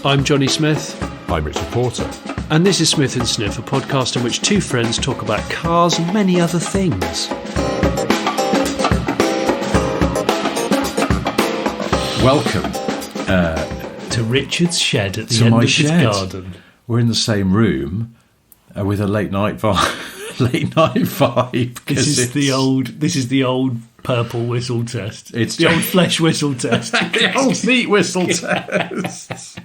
I'm Johnny Smith. I'm Richard Porter. And this is Smith & Sniff, a podcast in which two friends talk about cars and many other things. Welcome to Richard's shed at the end of his garden. We're in the same room with a late night vibe. This is the old purple whistle test. It's the old flesh whistle test. The old meat whistle test.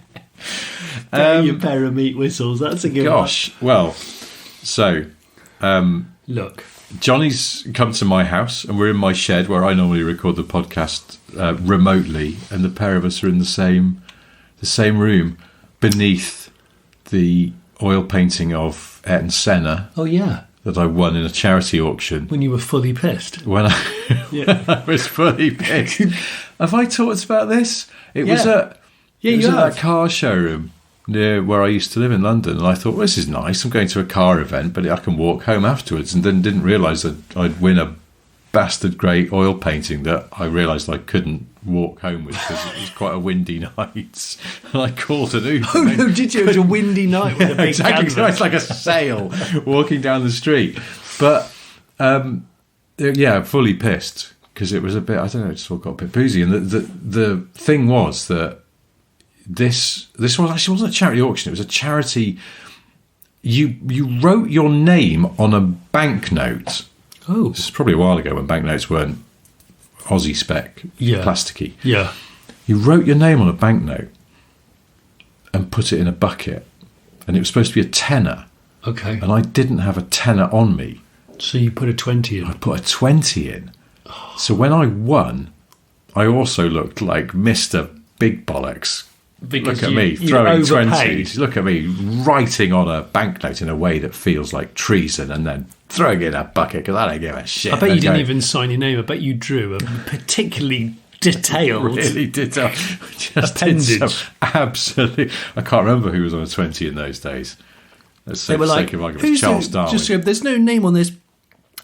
Your pair of meat whistles. That's a good one. Gosh, well, so look, Johnny's come to my house, and we're in my shed where I normally record the podcast remotely, and the pair of us are in the same room beneath the oil painting of Ayrton Senna. Oh yeah, that I won in a charity auction. When you were fully pissed. When I was fully pissed. Have I talked about this? It was at that car showroom near where I used to live in London, and I thought, well, this is nice. I'm going to a car event, but I can walk home afterwards. And then didn't realise that I'd win a bastard grey oil painting that I realised I couldn't walk home with because it was quite a windy night. And I called an Uber. Oh no, did you? It was a windy night with a big exactly. So it's like a sail walking down the street. But fully pissed because it was a bit, I don't know, it just all got a bit boozy. And the thing was that this wasn't a charity auction. It was a charity. You wrote your name on a banknote. Oh, this is probably a while ago when banknotes weren't Aussie spec, plasticky. Yeah, you wrote your name on a banknote and put it in a bucket, and it was supposed to be a tenner. Okay, and I didn't have a tenner on me, so you put a 20 in. I put a 20 in. So when I won, I also looked like Mr. Big Bollocks. Because look at me throwing 20s. Look at me writing on a banknote in a way that feels like treason, and then throwing it in a bucket because I don't give a shit. I bet you didn't even sign your name. I bet you drew a particularly detailed, really detailed appendage. Absolutely, I can't remember who was on a 20 in those days. Let's say, for the sake of argument, Charles Darwin. There's no name on this,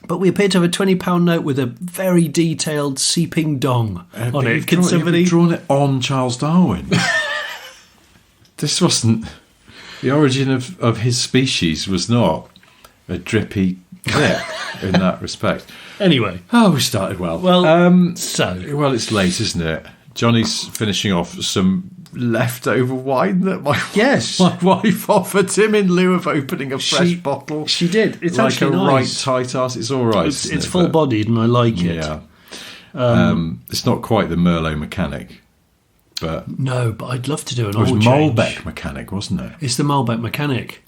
but we appear to have a £20 note with a very detailed seeping dong on it. You've drawn it on Charles Darwin. This wasn't the origin of his species. Was not a drippy clip in that respect. Anyway, we started well. Well, it's late, isn't it? Johnny's finishing off some leftover wine that my wife offered him in lieu of opening a fresh bottle. She did. It's like actually a nice. Right tight ass. It's all right. It's full bodied, and I like it. Yeah. It's not quite the Merlot mechanic. But no, but I'd love to do an oil change. It was Malbec mechanic, wasn't it? It's the Malbec mechanic.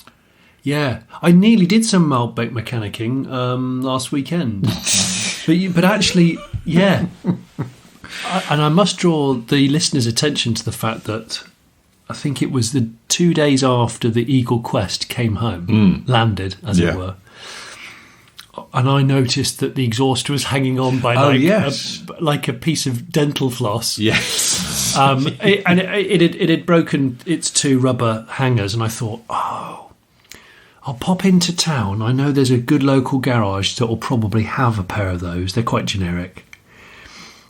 Yeah, I nearly did some Malbec mechanicking last weekend, but actually, yeah. And I must draw the listeners' attention to the fact that I think it was the 2 days after the Eagle Quest came home, landed, as it were. And I noticed that the exhaust was hanging on by like a piece of dental floss. Yes. It had broken its two rubber hangers, and I thought, I'll pop into town. I know there's a good local garage that will probably have a pair of those. They're quite generic.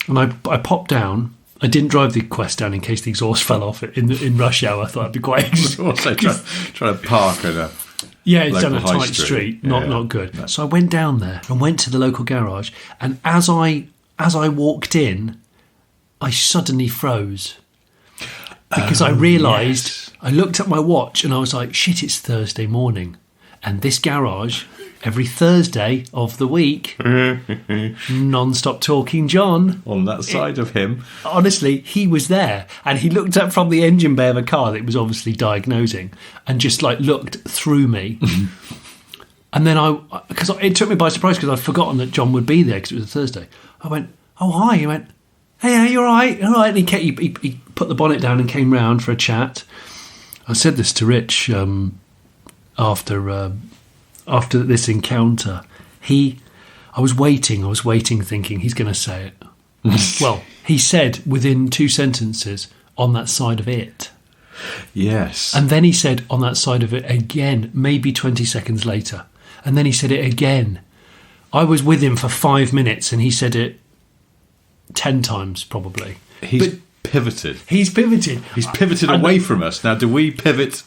And I popped down. I didn't drive the Quest down in case the exhaust fell off in rush hour. I thought I'd be quite also trying to park in a it's on a tight street. Not good. No. So I went down there and went to the local garage. And as I walked in, I suddenly froze because I realised I looked at my watch and I was like, shit, it's Thursday morning, and this garage every Thursday of the week, non-stop talking John on that side of him. Honestly, he was there, and he looked up from the engine bay of a car that it was obviously diagnosing, and just like looked through me. And then because it took me by surprise because I'd forgotten that John would be there because it was a Thursday. I went, "Oh hi," he went, "Hey, you all right? All right?" And he put the bonnet down and came round for a chat. I said this to Rich after this encounter. I was waiting thinking he's going to say it. Well, he said within 2 sentences, "on that side of it." Yes. And then he said, "on that side of it" again, maybe 20 seconds later. And then he said it again. I was with him for 5 minutes and he said it 10 times probably. pivoted. He's pivoted. He's pivoted away from us. Now, do we pivot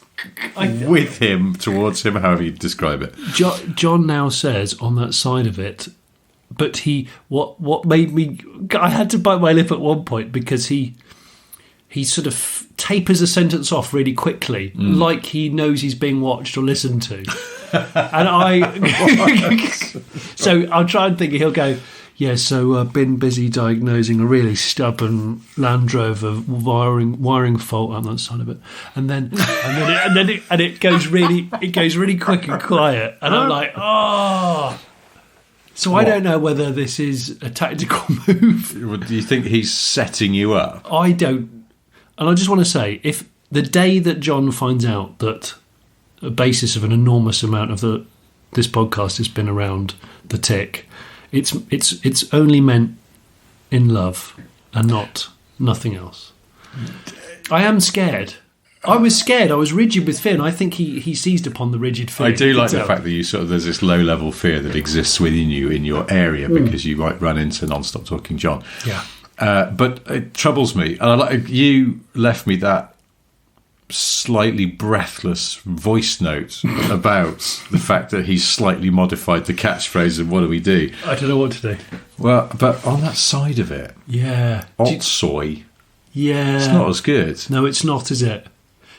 with him, towards him, however you describe it? John now says on that side of it, but what made me... I had to bite my lip at one point because he sort of tapers a sentence off really quickly, like he knows he's being watched or listened to. So I'll try and think he'll go, yeah, so I've been busy diagnosing a really stubborn Land Rover wiring fault on that side of it, and then it goes really quick and quiet, and I'm like, oh. So I don't know whether this is a tactical move. Do you think he's setting you up? I don't, and I just want to say, if the day that John finds out that a basis of an enormous amount of this podcast has been around the tick, it's only meant in love and nothing else. I am scared. I was scared. I was rigid with fear, and I think he seized upon the rigid fear. I do like the fact that you there's this low level fear that exists within you in your area because you might run into non-stop talking John. Yeah. But it troubles me, and you left me that slightly breathless voice note about the fact that he's slightly modified the catchphrase of "What do we do?" I don't know what to do. Well, but on that side of it, yeah, soy, yeah, it's not as good. No, it's not, is it?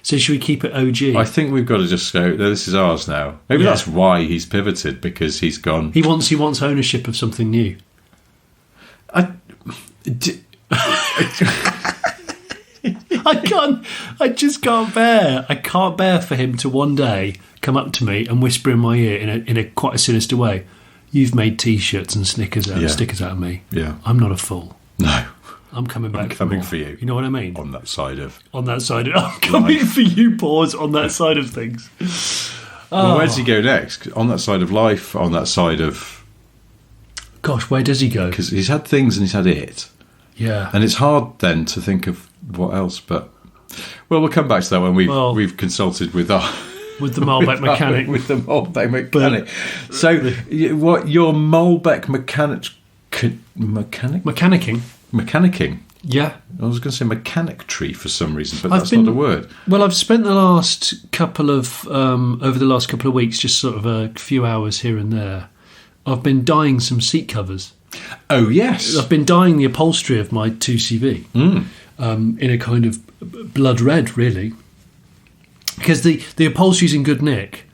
So should we keep it OG? I think we've got to just go, no, this is ours now. Maybe that's why he's pivoted, because he's gone. He wants ownership of something new. I just can't bear. I can't bear for him to one day come up to me and whisper in my ear in a quite a sinister way, "You've made T-shirts and stickers out of me. Yeah, I'm not a fool. No, I'm coming back. I'm coming for you. You know what I mean? On that side of I'm coming for you. Pause on that side of things. Well, where does he go next? On that side of life. On that side of. Gosh, where does he go? Because he's had things and he's had it. Yeah, and it's hard then to think of what else. But we'll come back to that when we've consulted with the Malbec mechanic. With the Malbec mechanic. So, what your Malbec mechanicking? Yeah, I was going to say mechanicry for some reason, but that's not a word. Well, I've spent the last couple of over the last couple of weeks, just sort of a few hours here and there. I've been dyeing some seat covers. Oh yes, I've been dyeing the upholstery of my 2CV in a kind of blood red, really, because the upholstery's in good nick,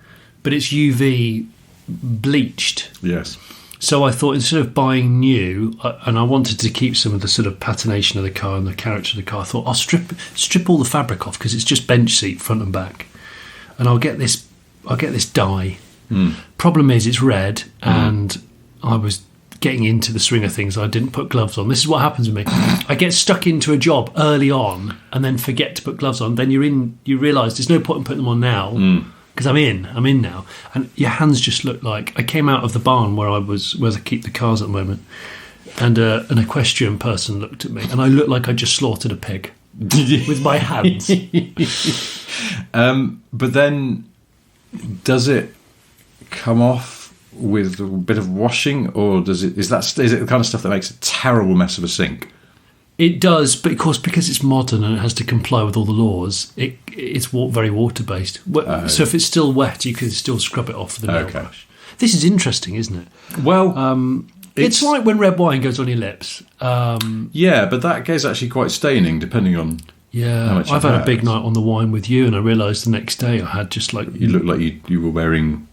but it's UV bleached. Yes. So I thought, instead of buying new, and I wanted to keep some of the sort of patination of the car and the character of the car, I thought I'll strip all the fabric off, because it's just bench seat front and back, and I'll get this dye. Problem is, it's red, and I was getting into the swing of things. I didn't put gloves on. This is what happens with me. I get stuck into a job early on and then forget to put gloves on. Then you realise there's no point in putting them on now, because I'm in now, and your hands just look like... I came out of the barn where I keep the cars at the moment, and an equestrian person looked at me, and I looked like I just slaughtered a pig with my hands. But then, does it come off with a bit of washing, or is it the kind of stuff that makes a terrible mess of a sink? It does, but of course, because it's modern and it has to comply with all the laws, it's very water-based. So if it's still wet, you can still scrub it off with a nail brush. This is interesting, isn't it? Well, it's like when red wine goes on your lips. Yeah, but that is actually quite staining, depending on how much I've had a big night on the wine with you, and I realised the next day I had just like... You looked like you were wearing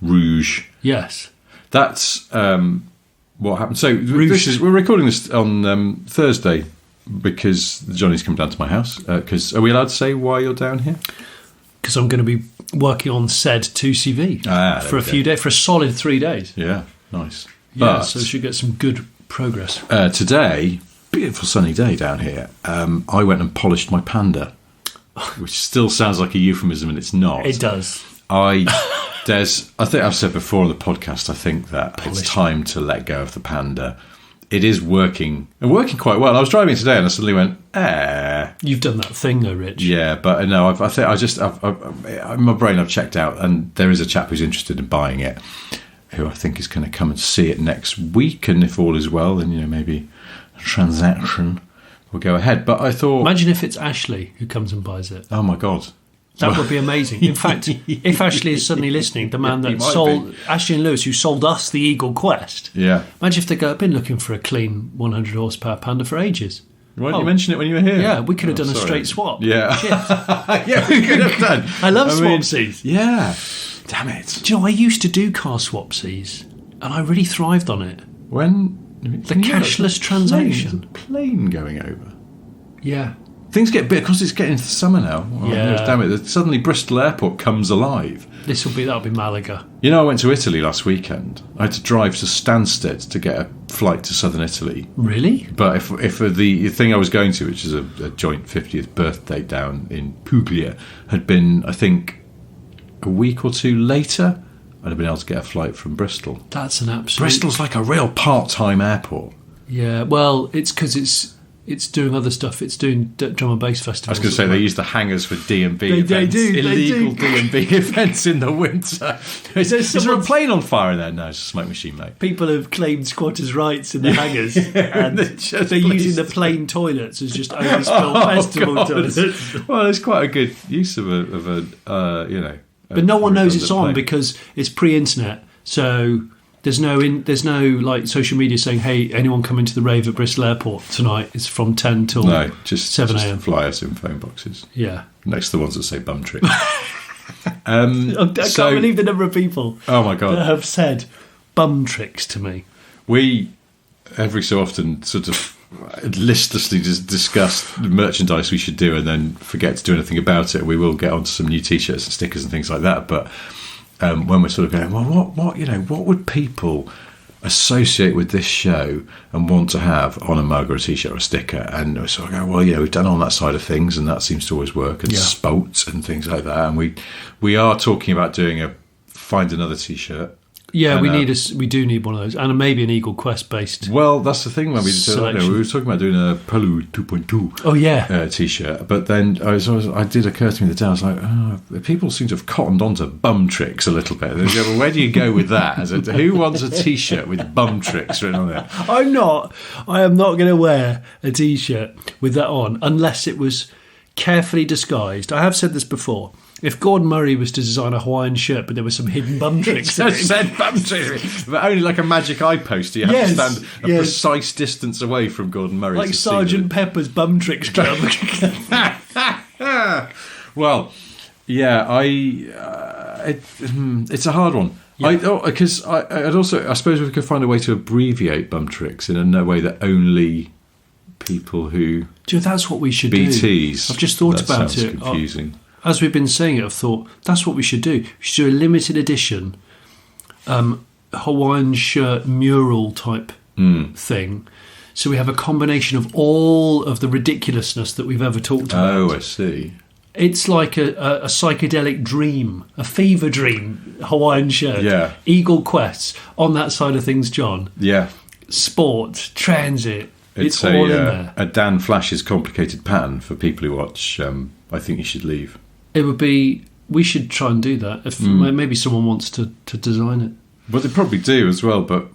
rouge. Yes. That's... what happened? So we're recording this on Thursday because Johnny's come down to my house. Because are we allowed to say why you're down here? Because I'm going to be working on said 2CV for a few days, for a solid 3 days. Yeah, nice. Yeah, so we should get some good progress. Today, beautiful sunny day down here. I went and polished my Panda, which still sounds like a euphemism, and it's not. It does. I think I've said before on the podcast, I think that it's time to let go of the Panda. It is working quite well. I was driving today and I suddenly went, You've done that thing though, Rich. Yeah, but no, in my brain I've checked out, and there is a chap who's interested in buying it, who I think is going to come and see it next week, and if all is well, then maybe a transaction. will go ahead. But I thought... Imagine if it's Ashley who comes and buys it. Oh, my God. That would be amazing. In fact, if Ashley is suddenly listening, the man that sold... Ashley and Lewis, who sold us the Eagle Quest. Yeah. Imagine if they go, I've been looking for a clean 100 horsepower Panda for ages. Why didn't you mention it when you were here? Yeah, we could have done a straight swap. Yeah. Shit. Yeah, we could have done. I love swapsies. Yeah. Damn it. Do you know, I used to do car swapsies, and I really thrived on it. The cashless transaction. There's a plane going over. Yeah. Things get big because it's getting into the summer now. Oh, yeah. Damn it. Suddenly Bristol Airport comes alive. That'll be Malaga. You know, I went to Italy last weekend. I had to drive to Stansted to get a flight to southern Italy. Really? But if the thing I was going to, which is a joint 50th birthday down in Puglia, had been, I think, a week or two later, I'd have been able to get a flight from Bristol. That's an absolute... Bristol's like a real part-time airport. Yeah, well, it's because it's doing other stuff. It's doing drum and bass festivals. I was going to say they use the hangars for D&B events. They do. Illegal D&B events in the winter. Is there a plane on fire there? No, it's a smoke machine, mate. People have claimed squatters' rights in the hangars. And they're using the plain toilets as just overspill festival toilets. Well, it's quite a good use of a But no one knows it's on because it's pre-internet. So... There's no like social media saying, "Hey, anyone come into the rave at Bristol Airport tonight? It's from 10 till 7 a.m." Just fly us in phone boxes. Yeah, next to the ones that say bum trick. I can't believe the number of people. Oh my God, that have said bum tricks to me. We every so often sort of listlessly just discuss the merchandise we should do, and then forget to do anything about it. We will get onto some new T-shirts and stickers and things like that, but. When we're sort of going, well, what would people associate with this show and want to have on a mug or a T-shirt or a sticker? And we're sort of going, well, we've done on that side of things, and that seems to always work, and spots and things like that. And we are talking about doing find another T-shirt. Yeah, we do need one of those, and maybe an Eagle Quest based. Well, that's the thing. When we were talking about doing a Palu 2.2. Oh yeah, T-shirt. But then I did occur to me the day I was like, people seem to have cottoned onto bum tricks a little bit. They go, well, where do you go with that? Who wants a T-shirt with bum tricks written on it? I am not going to wear a T-shirt with that on unless it was carefully disguised. I have said this before. If Gordon Murray was to design a Hawaiian shirt, but there was some hidden bum tricks, it said bum tricks, but only like a magic eye poster. You have to stand a precise distance away from Gordon Murray, like Sergeant Pepper's Bum Tricks Club. Well, yeah, it's a hard one. Yeah. Because I suppose we could find a way to abbreviate bum tricks in a way that only people who that's what we should BTs. do. I've just thought about it. Confusing. As we've been saying it, I've thought that's what we should do. We should do a limited edition Hawaiian shirt mural type thing. So we have a combination of all of the ridiculousness that we've ever talked about. Oh, I see. It's like a psychedelic dream, a fever dream Hawaiian shirt. Yeah. Eagle Quests on that side of things, John. Yeah. Sport, transit. It's all in there. A Dan Flash's complicated pattern for people who watch I Think You Should Leave. It would be... We should try and do that. If maybe someone wants to design it. Well, they probably do as well, but...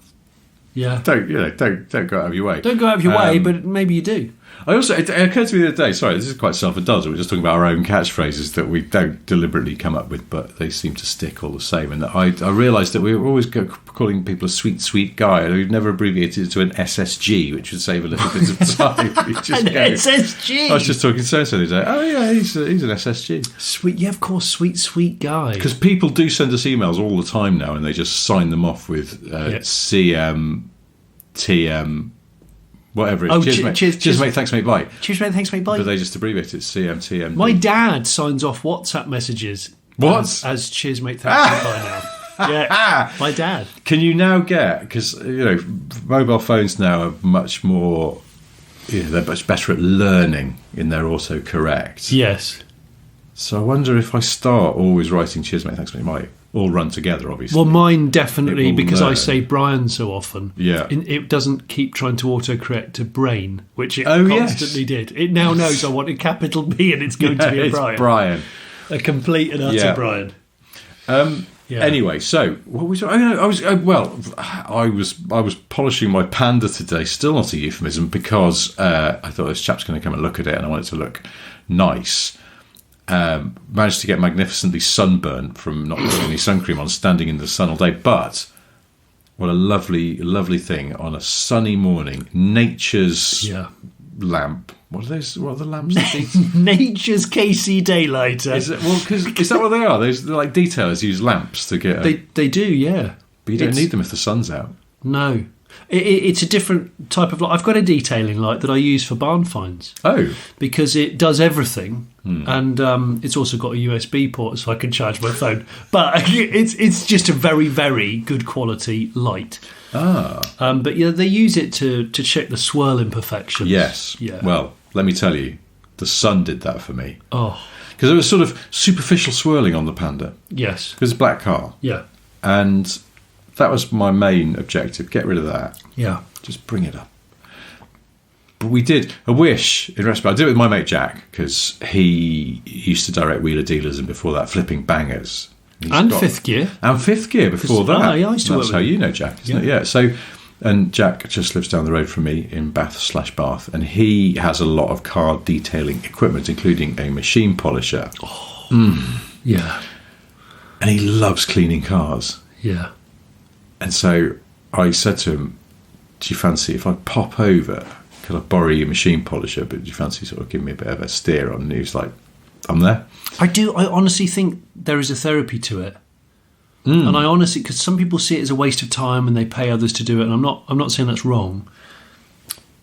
Yeah. Don't go out of your way. Don't go out of your way, but maybe you do. It occurred to me the other day, sorry, this is quite self-indulgent, we're just talking about our own catchphrases that we don't deliberately come up with, but they seem to stick all the same. And I realised that we were always calling people a sweet, sweet guy, and we've never abbreviated it to an SSG, which would save a little bit of time. SSG? I was just talking to so-and-so the other day, oh yeah, he's an SSG. Sweet, yeah, of course, sweet, sweet guy. Because people do send us emails all the time now, and they just sign them off with CM, TM... Whatever it is. Cheers, mate, thanks, mate, bye. Cheers, mate, thanks, mate, bye. But they just abbreviate it CMTM. My dad signs off WhatsApp messages. What? As cheers, mate, thanks, mate, bye now. Yeah, my dad. Can you now get... Because, mobile phones now are much more... they're much better at learning in their autocorrect. Yes. So I wonder if I start always writing cheers, mate, thanks, mate, bye. All run together, obviously. Well, mine definitely, because I say Brian so often. Yeah. It doesn't keep trying to autocorrect to brain, which it constantly did. It now knows I want a capital B and it's going to be a Brian. Brian. A complete and utter Brian. Yeah. Anyway, so what was I was polishing my Panda today. Still not a euphemism, because I thought this chap's going to come and look at it, and I want it to look nice. Managed to get magnificently sunburnt from not putting any sun cream on, standing in the sun all day. But what a lovely, lovely thing on a sunny morning. Nature's lamp. What are those? What are the lamps? Nature's KC Daylighter. Is that what they are? They're like detailers use lamps to get. They do, yeah. But you don't need them if the sun's out. No. It's a different type of light. I've got a detailing light that I use for barn finds. Oh. Because it does everything. And it's also got a USB port so I can charge my phone. But it's just a very, very good quality light. But yeah, they use it to check the swirl imperfections. Yes. Yeah. Well, let me tell you, the sun did that for me. Oh. Because there was sort of superficial swirling on the Panda. Yes. Because it's a black car. Yeah. And that was my main objective. Get rid of that. Yeah. Just bring it up. But we did a wish in recipe. I did it with my mate Jack, because he used to direct wheeler dealers, and before that, flipping bangers. Fifth gear. And fifth gear before that. I used to That's how you know Jack, isn't it? Yeah. So, and Jack just lives down the road from me in Bath, and he has a lot of car detailing equipment, including a machine polisher. Yeah. And he loves cleaning cars. Yeah. And so I said to him, do you fancy, if I pop over, could I borrow your machine polisher, but do you fancy sort of giving me a bit of a steer on? And he was like, I'm there. I honestly think there is a therapy to it. And I honestly, because some people see it as a waste of time and they pay others to do it, and I'm not saying that's wrong.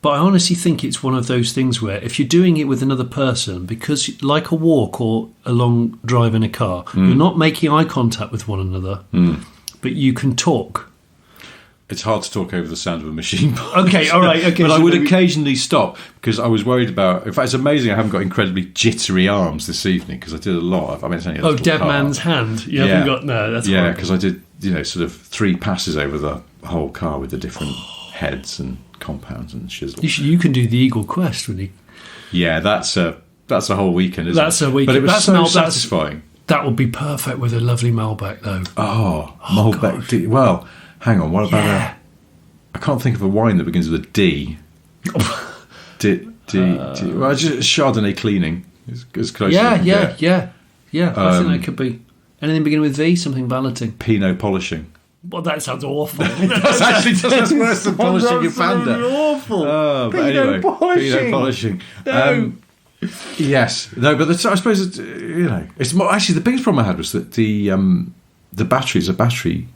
But I honestly think it's one of those things where if you're doing it with another person, because like a walk or a long drive in a car, you're not making eye contact with one another, but you can talk. It's hard to talk over the sound of a machine polisher. Okay, all right, okay. But so I would occasionally stop, because I was worried about... In fact, it's amazing I haven't got incredibly jittery arms this evening, because I did a lot. It's only a dead man's hand. You haven't got... No, that's yeah, because I did, sort of 3 passes over the whole car with the different heads and compounds and chisels. You can do the Eagle Quest, really. Yeah, that's a whole weekend, isn't it? That's a weekend. But it was so satisfying. That would be perfect with a lovely Malbec, though. Oh Malbec. Well, hang on. What about I can't think of a wine that begins with a D. Well, just Chardonnay cleaning is close. Yeah. I think that could be anything beginning with V. Something balloting. Pinot polishing. Well, that sounds awful. That's worse than polishing your Panda. Awful. But anyway, Pinot polishing. No. Yes, no, but I suppose it's more. Actually, the biggest problem I had was that the battery is a battery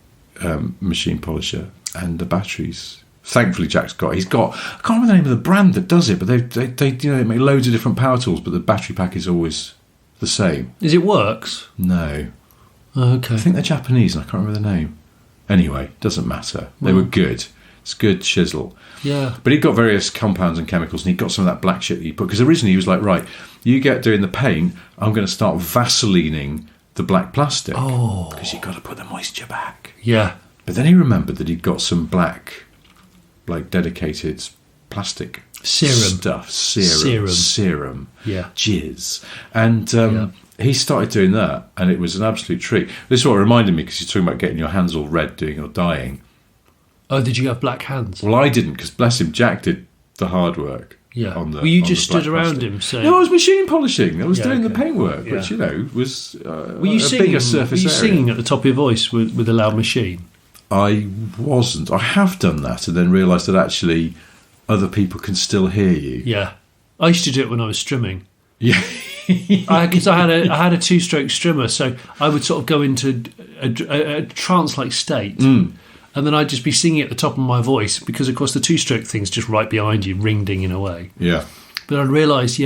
machine polisher, and the batteries. Thankfully, Jack's got. I can't remember the name of the brand that does it, but they make loads of different power tools, but the battery pack is always the same. Is it Works? No. Okay. I think they're Japanese, and I can't remember the name. Anyway, doesn't matter. They were good. It's good chisel. Yeah. But he got various compounds and chemicals, and he got some of that black shit that you put. Because originally he was like, right, you get doing the paint, I'm going to start Vaselining the black plastic. Oh. Because you've got to put the moisture back. Yeah. But then he remembered that he'd got some black, like dedicated plastic serum stuff. Serum. Yeah. Jizz. And he started doing that, and it was an absolute treat. This is what reminded me, because you're talking about getting your hands all red doing your dyeing. Oh, did you have black hands? Well, I didn't, because bless him, Jack did the hard work. Yeah. Well, you just stood around him saying... No, I was machine polishing. I was doing the paintwork, which, was were you a bigger surface area. Were you singing at the top of your voice with a loud machine? I wasn't. I have done that, and then realised that actually other people can still hear you. Yeah. I used to do it when I was strimming. Yeah. Because I had a 2-stroke strimmer, so I would sort of go into a trance-like state, and then I'd just be singing at the top of my voice, because of course the 2-stroke thing's just right behind you, ring-dinging away. Yeah. But I realised,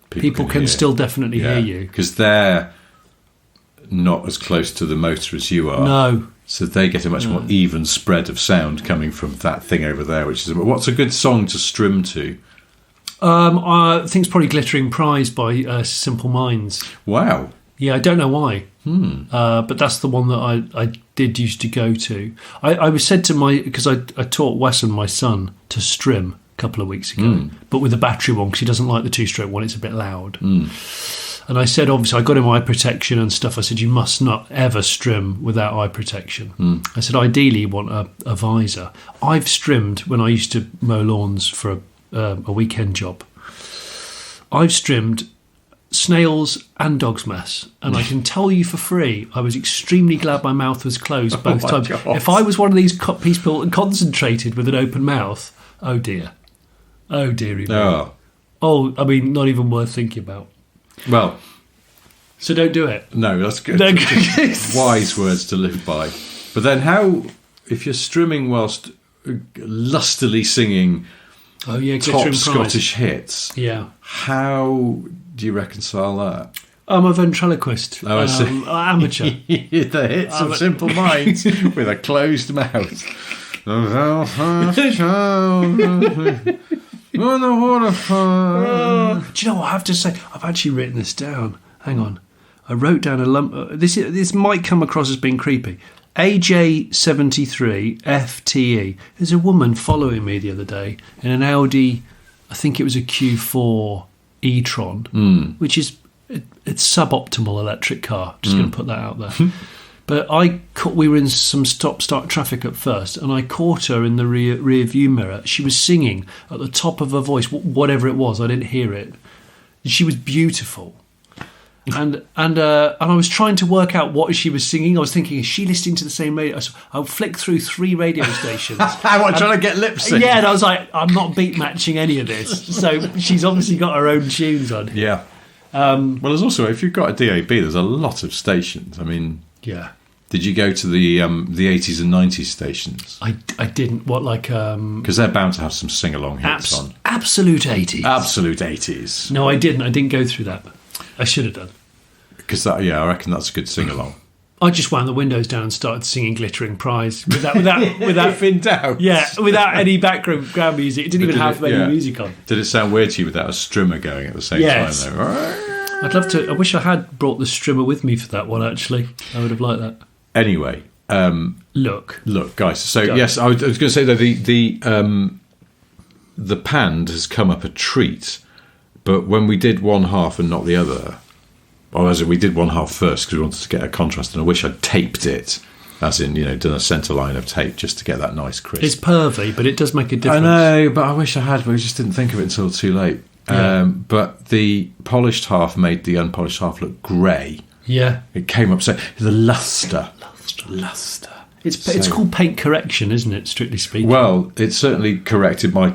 people can still definitely hear you, because they're not as close to the motor as you are. No. So they get a much more even spread of sound coming from that thing over there. Which is what's a good song to strim to? I think it's probably Glittering Prize by Simple Minds. Wow. Yeah, I don't know why. But that's the one that I did used to go to. I was said to because I taught Wesson, my son, to strim a couple of weeks ago, but with a battery one, because he doesn't like the 2-stroke one, it's a bit loud. And I said, obviously, I got him eye protection and stuff. I said, you must not ever strim without eye protection. I said, ideally, you want a visor. I've strimmed when I used to mow lawns for a weekend job. I've strimmed snails and dog's mess, and I can tell you for free, I was extremely glad my mouth was closed both times. God. If I was one of these people concentrated with an open mouth, oh dearie me. Oh, I mean, not even worth thinking about. Well, so don't do it. No, that's good. No. Wise words to live by. But then how, if you're strimming whilst lustily singing top Scottish hits, how do you reconcile that? I'm a ventriloquist. Oh, I see. Amateur. The hits of Simple Minds with a closed mouth. Do you know what I have to say? I've actually written this down. Hang on. I wrote down a lump. This might come across as being creepy. AJ73 FTE. There's a woman following me the other day in an Audi, I think it was a Q4 e-tron, which is it's suboptimal electric car. Just going to put that out there. But we were in some stop-start traffic at first, and I caught her in the rear view mirror. She was singing at the top of her voice, whatever it was. I didn't hear it. She was beautiful. And I was trying to work out what she was singing. I was thinking, is she listening to the same radio? I'll flick through 3 radio stations. Trying to get lip sync? Yeah, and I was like, I'm not beat matching any of this. So she's obviously got her own tunes on. Yeah. Well, there's also, if you've got a DAB, there's a lot of stations. I mean, yeah. Did you go to the 80s and 90s stations? I didn't. What, like... Because they're bound to have some sing-along hits on. Absolute 80s. Absolute 80s. No, I didn't. I didn't go through that. I should have done. Because I reckon that's a good sing-along. I just wound the windows down and started singing Glittering Prize without if in doubt. Yeah, without any background music. It didn't even have any music on. Did it sound weird to you without a strimmer going at the same time though? I'd love to. I wish I had brought the strimmer with me for that one, actually. I would have liked that. Anyway, look, guys. So yes, I was going to say that the pand has come up a treat, but when we did one half and not the other, or as in we did one half first because we wanted to get a contrast, and I wish I'd taped it, as in done a centre line of tape just to get that nice crisp. It's pervy, but it does make a difference. I know, but I wish I had, but we just didn't think of it until too late. Yeah. But the polished half made the unpolished half look grey. Yeah, it came up so the luster. It's called paint correction, isn't it? Strictly speaking. Well, it certainly corrected my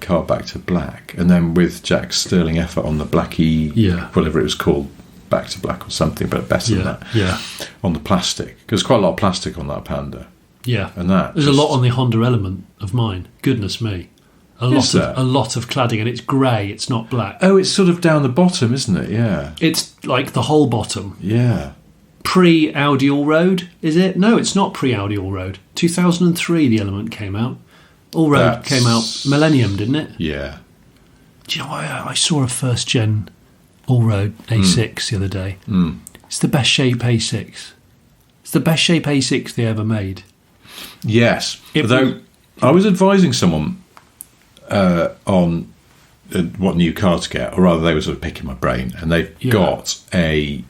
car back to black, and then with Jack's sterling effort on the Blackie, whatever it was called, back to black or something, but better than that. Yeah, on the plastic, because there's quite a lot of plastic on that Panda. Yeah, and there's a lot on the Honda Element of mine. Goodness me. A lot of cladding, and it's grey. It's not black. Oh, it's sort of down the bottom, isn't it? Yeah, it's like the whole bottom. Yeah, pre-Audi All-Road, is it? No, it's not pre-Audi All-Road. 2003, the Element came out. All-Road came out Millennium, didn't it? Yeah. Do you know what? I saw a first-gen All-Road A6 the other day. It's the best shape A6. It's the best shape A6 they ever made. Yes. Although I was advising someone on what new car to get, or rather they were sort of picking my brain, and they've got a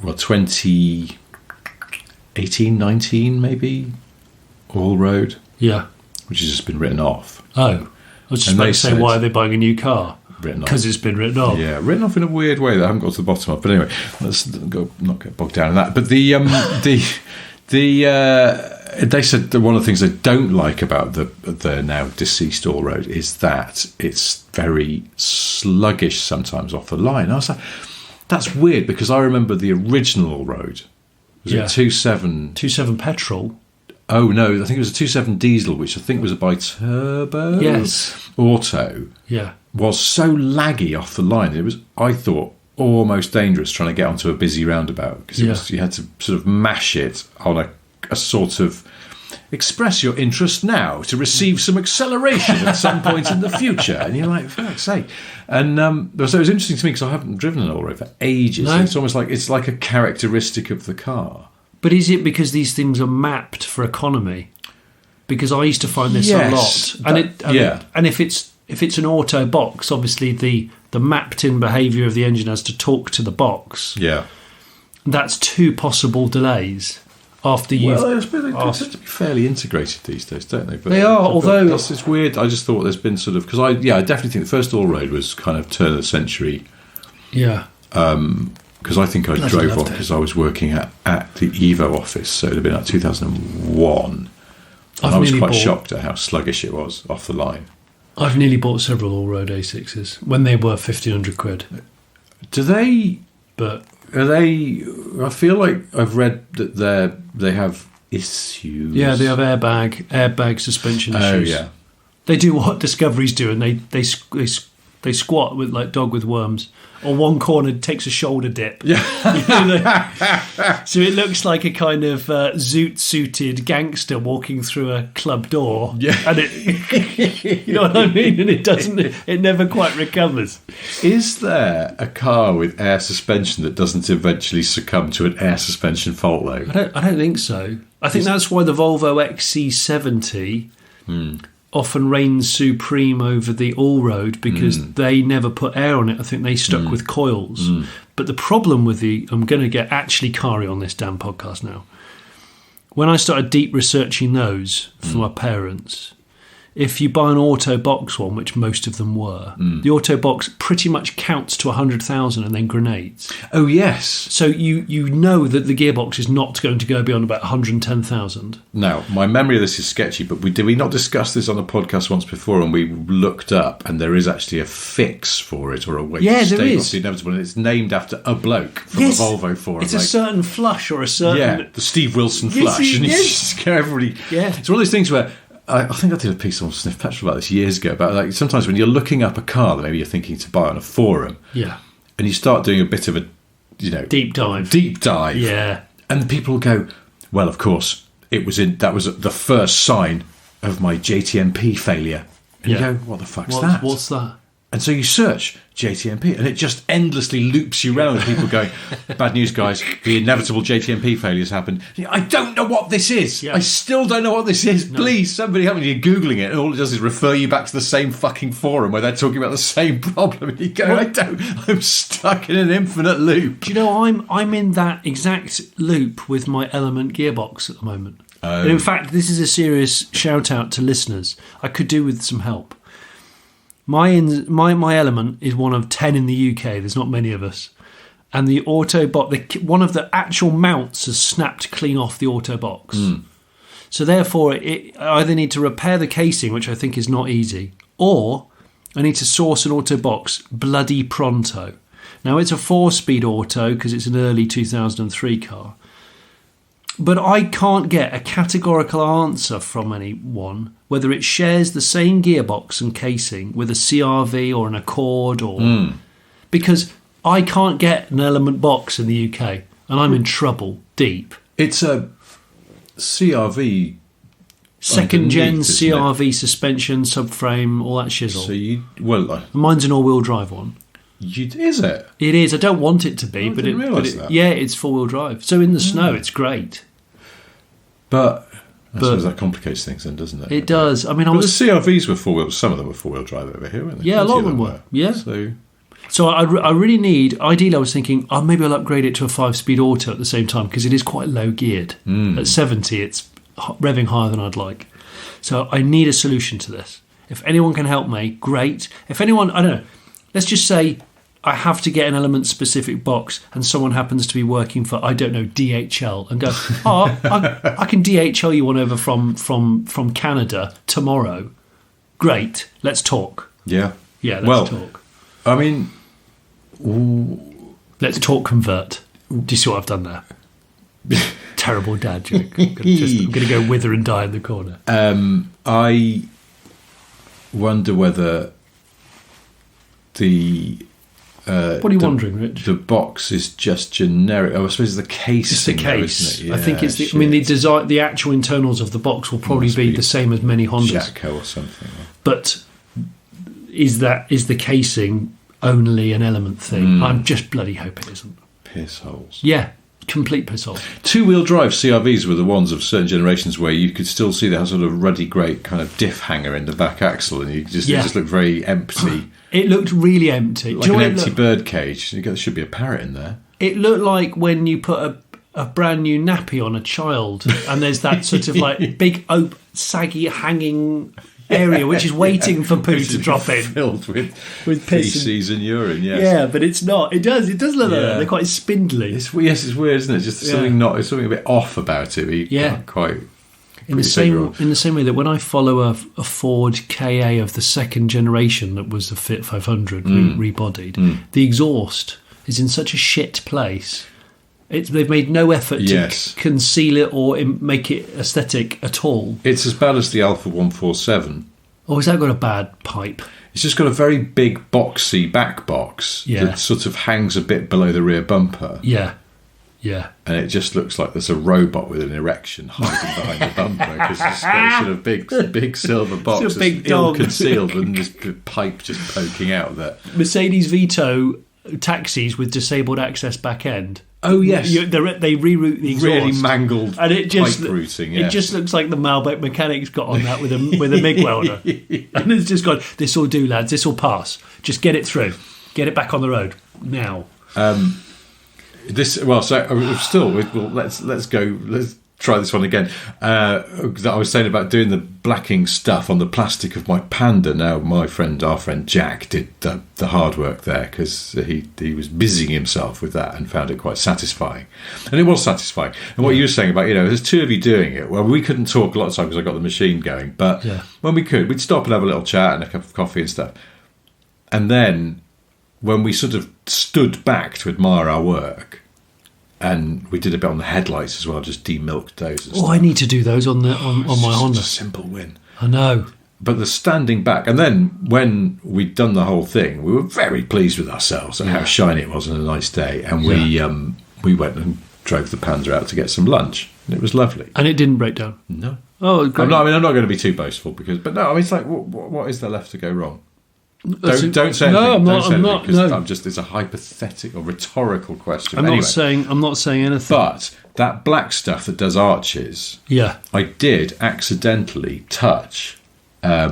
2018, 19 maybe, All-Road. Yeah. Which has just been written off. Oh. I was just about to say, why are they buying a new car? Written off. Because it's been written off. Yeah, written off in a weird way that I haven't got to the bottom of. But anyway, let's not get bogged down in that. But they said that one of the things they don't like about the now deceased All-Road is that it's very sluggish sometimes off the line. I was like, that's weird, because I remember the original All-Road. Was it 2.7 petrol? Oh no, I think it was a 2.7 diesel, which I think was a bi-turbo. Yes. Auto. Yeah. Was so laggy off the line. It was, I thought, almost dangerous trying to get onto a busy roundabout, because you had to sort of mash it on a sort of express your interest now to receive some acceleration at some point in the future, and you're like, for fuck's sake. And so it was interesting to me because I haven't driven an All-Road for ages. No. It's almost like it's like a characteristic of the car. But is it because these things are mapped for economy? Because I used to find this a lot, and if it's if it's an auto box, obviously the mapped-in behaviour of the engine has to talk to the box. Yeah. That's 2 possible delays after you've... Well, they tend to be fairly integrated these days, don't they? But, they are, although... It's weird. I just thought there's been sort of... Because I definitely think the first all-road was kind of turn of the century. Yeah. Because I think I drove off because I was working at the Evo office, so it would have been like 2001. And I was quite shocked at how sluggish it was off the line. I've nearly bought several all-road A6s when they were 1,500 quid. Do they... But... Are they... I feel like I've read that they have issues. Yeah, they have airbag suspension issues. Oh, yeah. They do what Discoveries do, and they squat with like dog with worms. Or one corner takes a shoulder dip. Yeah. So it looks like a kind of zoot-suited gangster walking through a club door. Yeah. And it, you know what I mean? And it never quite recovers. Is there a car with air suspension that doesn't eventually succumb to an air suspension fault, though? I don't think so. I think that's why the Volvo XC70 often reigns supreme over the all-road, because they never put air on it. I think they stuck with coils. But the problem with I'm going to get actually Kari on this damn podcast now. When I started deep researching those for my parents, if you buy an auto box one, which most of them were, the auto box pretty much counts to 100,000 and then grenades. Oh, yes. So you know that the gearbox is not going to go beyond about 110,000. Now, my memory of this is sketchy, but did we not discuss this on a podcast once before, and we looked up, and there is actually a fix for it, or a way to stave off the inevitable, and it's named after a bloke from a Volvo forum. It's a certain flush or a certain... Yeah, the Steve Wilson flush. And it's just everybody... Yeah. It's one of those things where... I think I did a piece on Sniff Petrol about this years ago, about like sometimes when you're looking up a car that maybe you're thinking to buy on a forum, and you start doing a bit of a, deep dive, yeah, and the people will go, well, of course, that was the first sign of my JTMP failure, and you go, what the fuck's that? What's that? And so you search JTMP, and it just endlessly loops you round. People going, bad news, guys, the inevitable JTMP failures happened. I don't know what this is. Yeah. I still don't know what this is. No. Please, somebody help me. You're Googling it, and all it does is refer you back to the same fucking forum where they're talking about the same problem. And you go, I'm stuck in an infinite loop. Do you know, I'm in that exact loop with my Element gearbox at the moment. Oh. And in fact, this is a serious shout out to listeners. I could do with some help. My Element is one of 10 in the UK. There's not many of us. And the Autobot, one of the actual mounts has snapped clean off the Autobox. So therefore, I either need to repair the casing, which I think is not easy, or I need to source an Autobox bloody pronto. Now, it's a 4-speed auto because it's an early 2003 car. But I can't get a categorical answer from anyone whether it shares the same gearbox and casing with a CRV or an Accord, or because I can't get an Element box in the UK, and I'm in trouble deep. It's a CRV, second-gen CRV suspension, subframe, all that shizzle. So mine's an all-wheel drive one. Is it? It is. I don't want it to be, I didn't realise that. Yeah, it's four-wheel drive. So in the snow, it's great. But I suppose that complicates things then, doesn't it? It does. I mean, the CRVs were four-wheel. Some of them were four-wheel drive over here, weren't they? Yeah, a lot of them were. Yeah. So I really need. Ideally, I was thinking, maybe I'll upgrade it to a 5-speed auto at the same time, because it is quite low geared. At 70, it's revving higher than I'd like. So I need a solution to this. If anyone can help me, great. If anyone, I don't know. Let's just say I have to get an Element-specific box, and someone happens to be working for, I don't know, DHL, and go, I can DHL you one over from Canada tomorrow. Great, let's talk. Yeah. Yeah, let's talk. I mean... Let's talk convert. Do you see what I've done there? Terrible dad joke. I'm going to go wither and die in the corner. I wonder whether the... what are you wondering, Rich? The box is just generic. I suppose it's the case. It's the case. Though, isn't it? Yeah, I think it's the. I mean, the design, the actual internals of the box will probably be the same as many Hondas. Jacko or something. But is the casing only an Element thing? I'm just bloody hope it isn't. Piss holes. Yeah, complete piss off. Two-wheel drive CRVs were the ones of certain generations where you could still see that sort of ruddy great kind of diff hanger in the back axle, and it just looked very empty. It looked really empty. Like an empty bird cage. There should be a parrot in there. It looked like when you put a brand new nappy on a child, and there's that sort of like big, saggy, hanging area which is waiting for poo to drop in, filled with piss feces and urine. Yes. Yeah, but it's not. It does look like that. They're quite spindly. It's weird, isn't it? Just something it's something a bit off about it. You can't quite. In the same way that when I follow a Ford KA of the second generation that was the Fit 500 rebodied, the exhaust is in such a shit place. They've made no effort to conceal it or make it aesthetic at all. It's as bad as the Alpha 147. Oh, has that got a bad pipe? It's just got a very big boxy back box that sort of hangs a bit below the rear bumper. Yeah. Yeah. And it just looks like there's a robot with an erection hiding behind the bumper because it's got a sort of big silver box it's a big that's ill-concealed and this pipe just poking out there. Mercedes Vito taxis with disabled access back end. Oh, yes. They reroute the exhaust. Really mangled and it just, pipe routing, yes. It just looks like the Malbec mechanic's got on that with a MIG welder. And it's just gone, this will do, lads, this will pass. Just get it through. Get it back on the road now. Let's try this one again. That I was saying about doing the blacking stuff on the plastic of my Panda. Now, our friend Jack did the hard work there because he was busying himself with that and found it quite satisfying. And it was satisfying. And what you were saying about, there's two of you doing it. Well, we couldn't talk a lot of time because I got the machine going. But when we could, we'd stop and have a little chat and a cup of coffee and stuff. And then when we sort of stood back to admire our work, and we did a bit on the headlights as well, just demilked those. And stuff. I need to do those on my Honda. It's a simple win. I know. But the standing back, and then when we'd done the whole thing, we were very pleased with ourselves and how shiny it was on a nice day. And we went and drove the Panda out to get some lunch, and it was lovely. And it didn't break down. No. Oh, great. I'm not going to be too boastful it's like what is there left to go wrong? Don't say anything. No, I'm not. No. It's a hypothetical, rhetorical question. I'm not saying anything. But that black stuff that does arches, I did accidentally touch a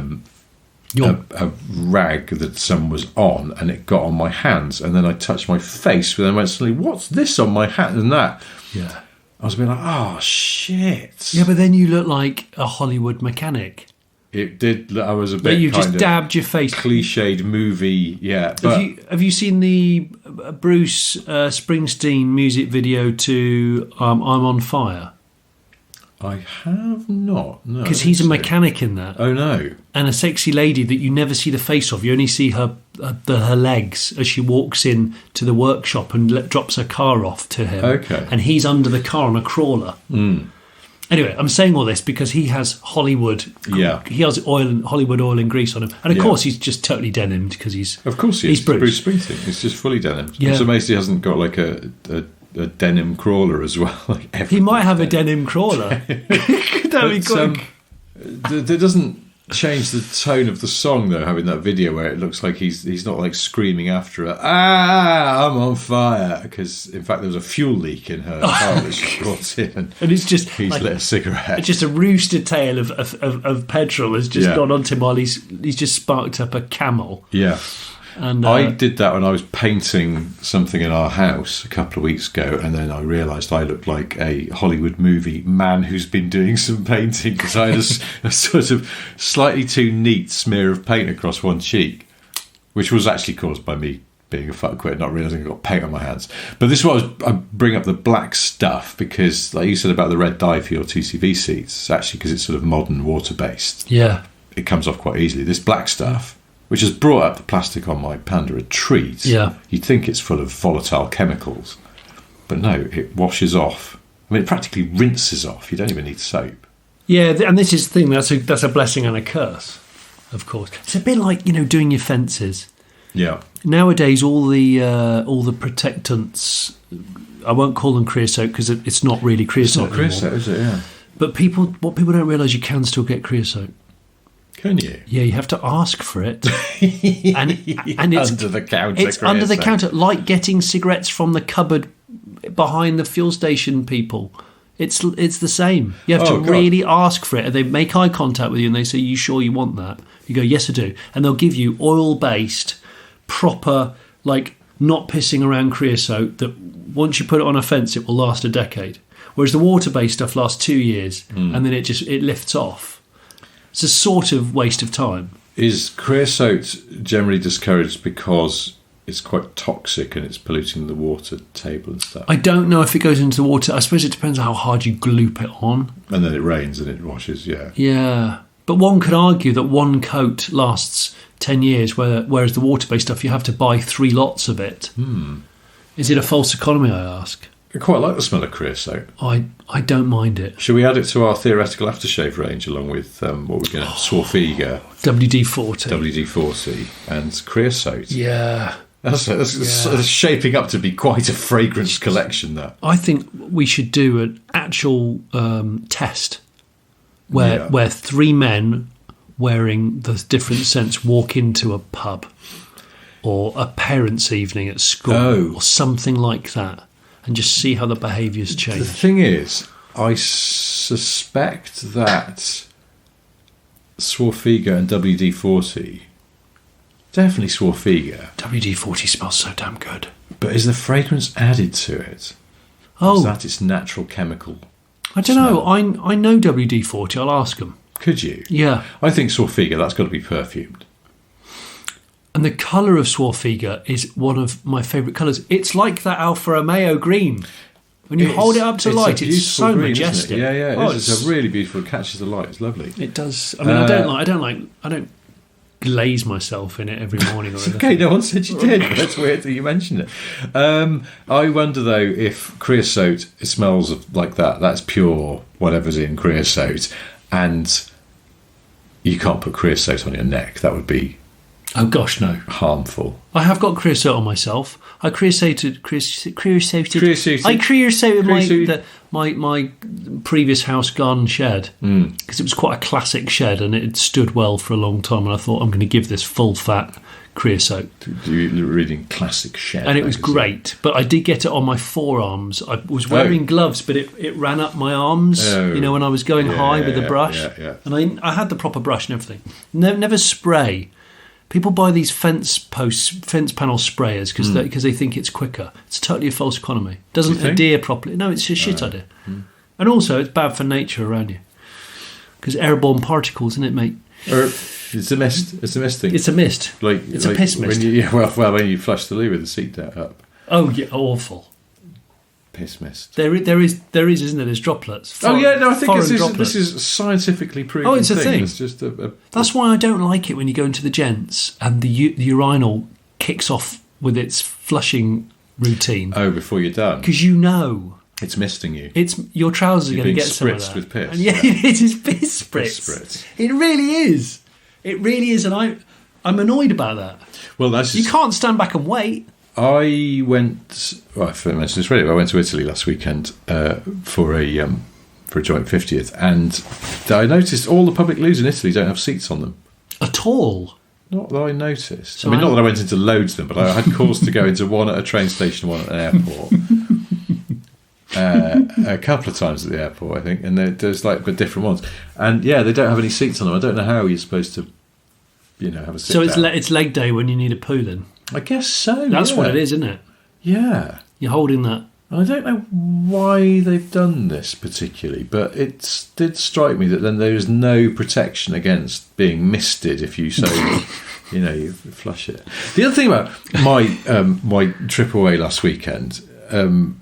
rag that someone was on, and it got on my hands, and then I touched my face, and then went suddenly, what's this on my hand? And that, I was a bit like, oh shit. Yeah, but then you look like a Hollywood mechanic. It did. I was a bit. You just dabbed your face. Cliched movie, But have you seen the Bruce Springsteen music video to "I'm on Fire"? I have not. No, because he's a mechanic in that. Oh no! And a sexy lady that you never see the face of. You only see her legs as she walks in to the workshop and drops her car off to him. Okay. And he's under the car on a crawler. Mm. Anyway, I'm saying all this because he has Hollywood. Yeah, he has Hollywood oil and grease on him, and of course he's just totally denimed because he's. Of course he is. He's Bruce Springsteen. He's just fully denim. Yeah. I'm amazed he hasn't got like a denim crawler as well. Like he might have a denim crawler. That'd be good. There doesn't change the tone of the song though, having that video where it looks like he's not like screaming after her, I'm on fire, because in fact there was a fuel leak in her car that she brought in, and it's just he's lit a cigarette. It's just a rooster tail of petrol has just gone onto him while he's just sparked up a Camel. Yeah. And I did that when I was painting something in our house a couple of weeks ago, and then I realised I looked like a Hollywood movie man who's been doing some painting because I had a sort of slightly too neat smear of paint across one cheek, which was actually caused by me being a fuckwit, not realising I got paint on my hands. But this is what I bring up the black stuff because, like you said about the red dye for your TCV seats, it's actually because it's sort of modern water-based. Yeah. It comes off quite easily. This black stuff, which has brought up the plastic on my Panda a treat. Yeah. You'd think it's full of volatile chemicals, but no, it washes off. I mean, it practically rinses off. You don't even need soap. Yeah, and this is the thing, that's a blessing and a curse, of course. It's a bit like, doing your fences. Yeah. Nowadays, all the protectants, I won't call them creosote because it's not really creosote. It's not creosote, anymore. Is it? Yeah. But what people don't realise, you can still get creosote. Can you? Yeah, you have to ask for it. and it's under the counter. It's under the counter, like getting cigarettes from the cupboard behind the fuel station people. It's the same. You have to really ask for it, and they make eye contact with you, and they say, "You sure you want that?" You go, "Yes, I do," and they'll give you oil-based, proper, like not pissing around creosote that once you put it on a fence, it will last a decade. Whereas the water-based stuff lasts 2 years, and then it lifts off. It's a sort of waste of time. Is creosote generally discouraged because it's quite toxic and it's polluting the water table and stuff? I don't know if it goes into the water. I suppose it depends how hard you gloop it on. And then it rains and it washes, yeah. Yeah. But one could argue that one coat lasts 10 years, whereas the water-based stuff, you have to buy 3 lots of it. Is it a false economy, I ask? I quite like the smell of creosote. I don't mind it. Should we add it to our theoretical aftershave range along with what we're going to... Swarfiga. WD-40. WD-40 and creosote. Yeah. That's shaping up to be quite a fragrance collection, that. I think we should do an actual test where 3 men wearing the different scents walk into a pub or a parents' evening at school or something like that, and just see how the behaviours change. The thing is, I suspect that Swarfiga and WD-40... Definitely Swarfiga. WD-40 smells so damn good. But is the fragrance added to it? Oh. Is that its natural chemical I don't know. I know WD-40. I'll ask them. Could you? Yeah. I think Swarfiga, that's got to be perfumed. And the colour of Swarfiga is one of my favourite colours. It's like that Alfa Romeo green. When you hold it up to light, it's so green, majestic. Yeah, it is. It's a really beautiful. It catches the light. It's lovely. It does. I mean, I don't glaze myself in it every morning or anything. Okay, no one said you did. That's weird that you mentioned it. I wonder though if creosote smells like that. That's pure whatever's in creosote, and you can't put creosote on your neck. That would be harmful. I have got creosote on myself. I creosoted my previous house garden shed because it was quite a classic shed and it had stood well for a long time, and I thought I'm going to give this full fat creosote. You're reading classic shed, and it was great. But I did get it on my forearms. I was wearing gloves, but it ran up my arms. You know, when I was going high with the brush, and I had the proper brush and everything. Never spray. People buy these fence panel sprayers because they think it's quicker. It's totally a false economy. Doesn't adhere properly. No, it's a shit idea. And also, it's bad for nature around you because airborne particles, isn't it, mate? It's a mist. It's a mist thing. It's a mist. It's a piss mist. When you flush the loo with the seat up. Oh yeah, awful. Piss mist. There is, isn't there? There's droplets. I think this is scientifically proven. Oh, it's a thing. It's just That's why I don't like it when you go into the gents and the urinal kicks off with its flushing routine. Oh, before you're done, because you know it's misting you. It's your trousers are going to get some of that. Spritzed with piss. And it is piss spritz. It really is. It really is, and I'm annoyed about that. Well, you can't stand back and wait. I went. Well, I mentioned this already. I went to Italy last weekend for a joint 50th, and I noticed all the public loos in Italy don't have seats on them at all. Not that I noticed. So not that I went into loads of them, but I had calls to go into one at a train station, one at an airport. A couple of times at the airport, I think, and there's but different ones, and they don't have any seats on them. I don't know how you're supposed to, have a sit. So it's leg day when you need a poo, then. I guess so. That's what it is, isn't it? Yeah, you're holding that. I don't know why they've done this particularly, but it did strike me that then there is no protection against being misted if you you flush it. The other thing about my trip away last weekend. And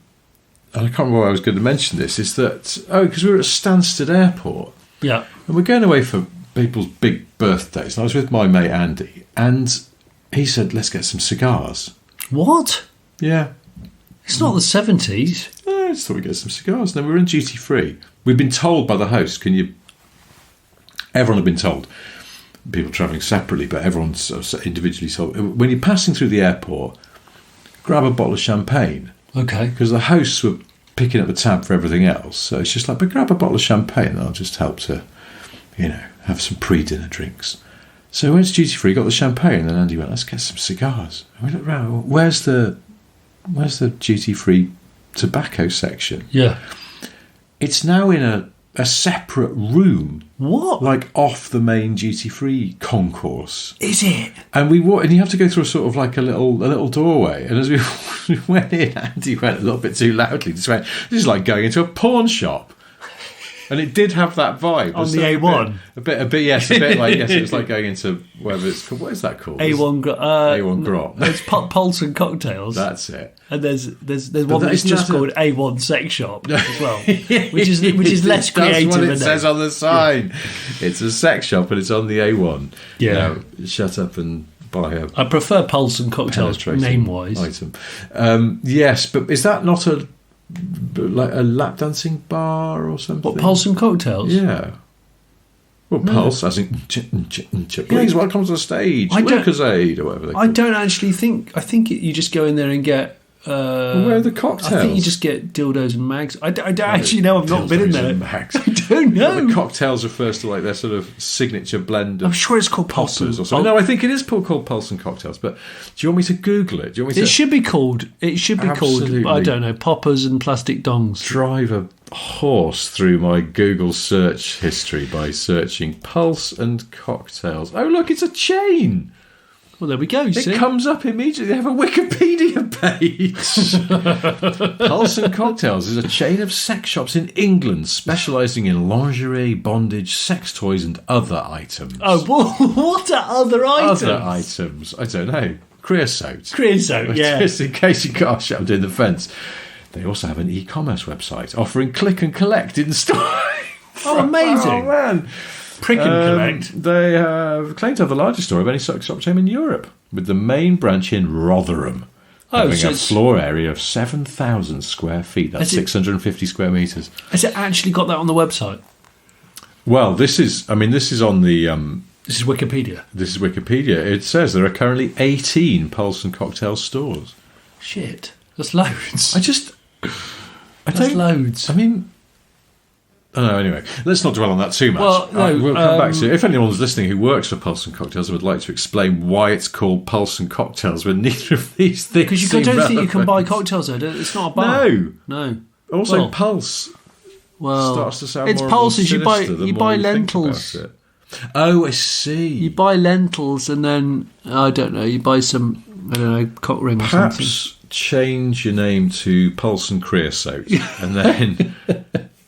I can't remember why I was going to mention this, is that, because we were at Stansted Airport. Yeah. And we're going away for people's big birthdays. And I was with my mate Andy, and he said, let's get some cigars. What? Yeah. It's not the 70s. I just thought we'd get some cigars. And then we were in duty free. We'd been told by the host, everyone had been told, people travelling separately, but everyone's individually told, when you're passing through the airport, grab a bottle of champagne. Okay. Because the hosts were picking up the tab for everything else. So it's just like, but grab a bottle of champagne and that'll just help to, have some pre-dinner drinks. So we went to duty free, got the champagne, and then Andy went, let's get some cigars. And we looked around, where's the duty free tobacco section. Yeah. It's now in a separate room. What? Like off the main duty-free concourse. Is it? And and you have to go through a sort of like a little doorway. And as we went in, Andy went a little bit too loudly. Just went, this is like going into a pawn shop. And it did have that vibe. On the A1? A bit, yes, it was like going into, whatever it's called, what is that called? A1 A1 Grot. There's Pulse and Cocktails. That's it. And there's one that's just called A1 Sex Shop as well, which is less creative. That's what it says on the sign. Yeah. It's a sex shop and it's on the A1. Yeah. Now, shut up and buy a... I prefer Pulse and Cocktails name-wise. Item. Yes, but is that not like a lap dancing bar or something? What, Pulse and Cocktails? Yeah. Well, Pulse, as in, please welcome to the stage, Lucozade, or whatever they call it. I don't actually think... I think you just go in there and get... where are the cocktails? I think you just get dildos and mags. I don't actually know. I've not been in there. Mags. I don't know. Well, the cocktails refers to like their sort of signature blend of... I'm sure it's called Pulse or something. No, I think it is called Pulse and Cocktails. But do you want me to Google it? Do you want me to... It should be called... I don't know, Poppers and Plastic Dongs. Drive a horse through my Google search history by searching Pulse and Cocktails. Oh, look, it's a chain. Well, there we go. It comes up immediately. They have a Wikipedia page. Pulse and Cocktails is a chain of sex shops in England specialising in lingerie, bondage, sex toys and other items. Oh, what are other items? Other items. I don't know. Creosote, yeah. Just in case you got shoved in the fence. They also have an e-commerce website offering click and collect in store. Oh, amazing. Oh, man. Prick and collect. They have claimed to have the largest store of any sex shop chain in Europe, with the main branch in Rotherham having a floor area of 7,000 square feet. That's 650 square metres. Has it actually got that on the website? Well, this is on the... this is Wikipedia. This is Wikipedia. It says there are currently 18 Pulse and Cocktail stores. Shit. That's loads. That's loads. I mean... Oh, no, anyway, let's not dwell on that too much. Well, no, we'll come back to it. If anyone's listening who works for Pulse and Cocktails and would like to explain why it's called Pulse and Cocktails when neither of these things because you don't think you can buy cocktails there. It's not a bar. No. Also, Pulse starts to sound more pulses. Sinister you buy lentils. Oh, I see. You buy lentils and then I don't know. You buy some cock ring or something. Perhaps change your name to Pulse and Creosote, and then.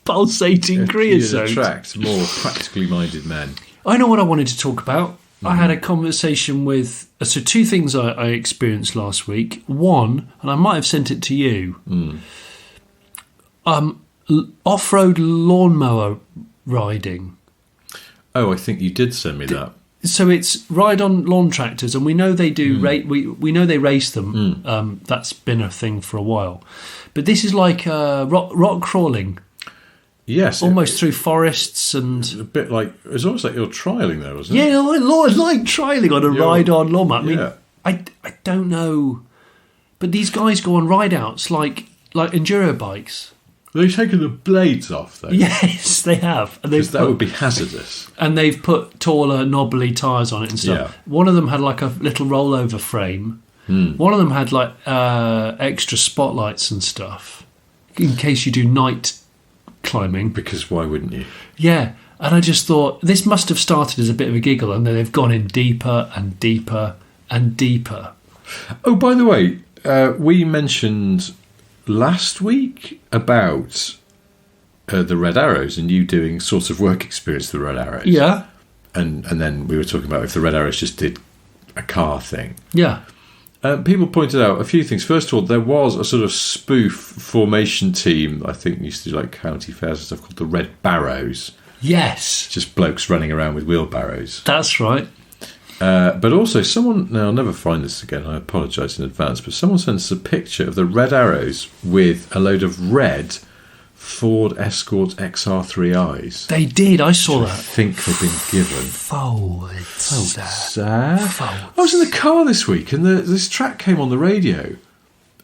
Pulsating creosote. You'd attract more practically minded men. I know what I wanted to talk about. Mm-hmm. I had a conversation with... So two things I experienced last week. One, and I might have sent it to you, off-road lawnmower riding. Oh, I think you did send me that. So it's ride on lawn tractors, and we know they do. We know they race them. That's been a thing for a while. But this is like rock crawling. Yes, almost through forests and a bit like it's almost like you're trialing there, wasn't it? Yeah, like trialing on a ride-on lawnmower. I mean, I don't know, but these guys go on ride-outs like enduro bikes. They've taken the blades off, though. Yes, they have. Because that would be hazardous. And they've put taller, knobbly tyres on it and stuff. Yeah. One of them had like a little rollover frame. One of them had like extra spotlights and stuff in case you do night climbing. Because why wouldn't you? Yeah, and I just thought this must have started as a bit of a giggle, and then they've gone in deeper and deeper and deeper. Oh, by the way, we mentioned last week about the Red Arrows and you doing sort of work experience with the Red Arrows. Yeah. And then we were talking about if the Red Arrows just did a car thing. Yeah. People pointed out a few things. First of all, there was a sort of spoof formation team, I think used to do like county fairs and stuff, called the Red Barrows. Yes. Just blokes running around with wheelbarrows. That's right. But also someone, now I'll never find this again, I apologise in advance, but someone sent us a picture of the Red Arrows with a load of red Ford Escort XR3Is. They did, I saw that. I think they've been given. Forwards. I was in the car this week and this track came on the radio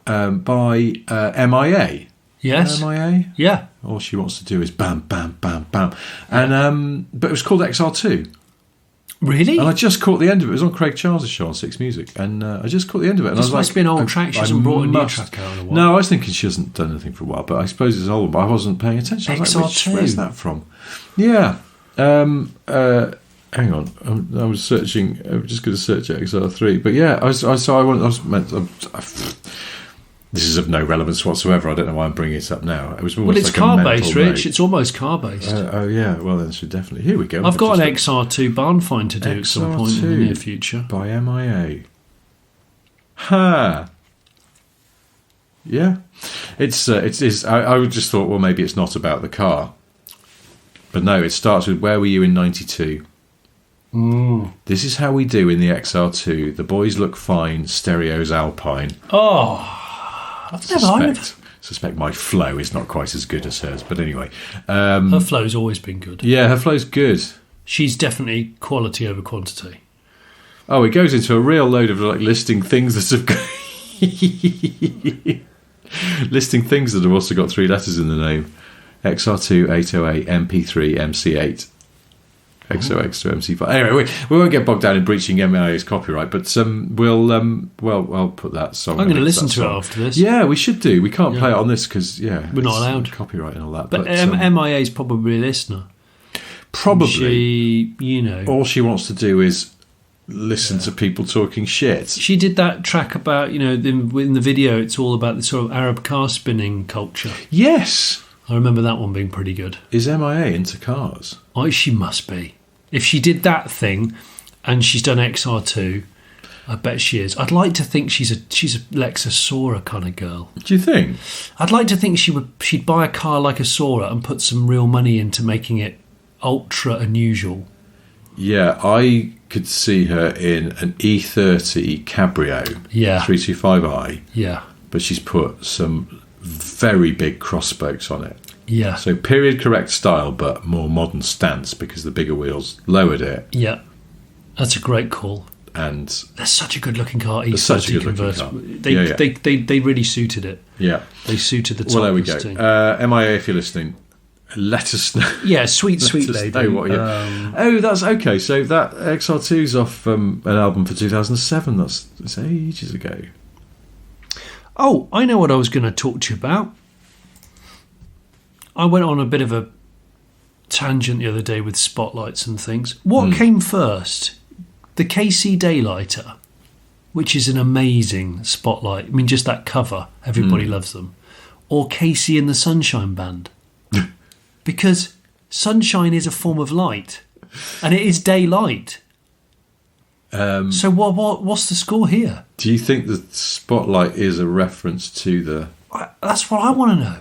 by MIA. Yes. MIA? Yeah. All she wants to do is bam, bam, bam, bam. And but it was called XR2. Really? And I just caught the end of it. It was on Craig Charles' show on Six Music, and I just caught the end of it. And This I was must like, be an old track. She hasn't brought a new track out in a while. No, I was thinking she hasn't done anything for a while, but I suppose it's old. But I wasn't paying attention. I was like, where's that from? Yeah. Hang on. I was searching. I was just going to search XR3, but yeah, this is of no relevance whatsoever. I don't know why I'm bringing it up now. It was almost it's like car-based, Rich. It's almost car-based. Oh, yeah. Well, then should definitely. Here we go. I've got an XR2 barn find to do at some point in the near future. By MIA. Ha! Yeah. It's. I just thought, well, maybe it's not about the car. But no, it starts with Where Were You in 92? This is how we do in the XR2. The boys look fine, stereo's Alpine. Oh... I suspect my flow is not quite as good as hers, but anyway. Her flow's always been good. Yeah, her flow's good. She's definitely quality over quantity. Oh, it goes into a real load of like listing things that have listing things that have also got 3 letters in the name. XR2, 808, MP3, MC8. XOX to MC5. Anyway, we won't get bogged down in breaching MIA's copyright, but I'll put that song. I'm going to listen to it after this. Yeah, we should do. We can't play it on this because we're not allowed copyright and all that. But MIA is probably a listener. Probably, all she wants to do is listen to people talking shit. She did that track about in the video. It's all about the sort of Arab car spinning culture. Yes, I remember that one being pretty good. Is MIA into cars? Oh, she must be. If she did that thing, and she's done XR2, I bet she is. I'd like to think she's a Lexus Sora kind of girl. Do you think? I'd like to think she'd buy a car like a Sora and put some real money into making it ultra unusual. Yeah, I could see her in an E30 Cabrio. Yeah. 325i. Yeah. But she's put some very big cross spokes on it. Yeah. So period correct style, but more modern stance because the bigger wheels lowered it. Yeah. That's a great call. And that's such a good looking car. It's such a good looking car. They really suited it. Yeah. They suited the top. Well, there we go. MIA, if you're listening, let us know. Yeah, sweet lady. That's okay. So that XR2's off an album for 2007. That's ages ago. Oh, I know what I was going to talk to you about. I went on a bit of a tangent the other day with spotlights and things. What came first? The KC Daylighter, which is an amazing spotlight. I mean, just that cover, everybody loves them. Or KC and the Sunshine Band. Because sunshine is a form of light, and it is daylight. So what's the score here? Do you think the spotlight is a reference to the... That's what I want to know.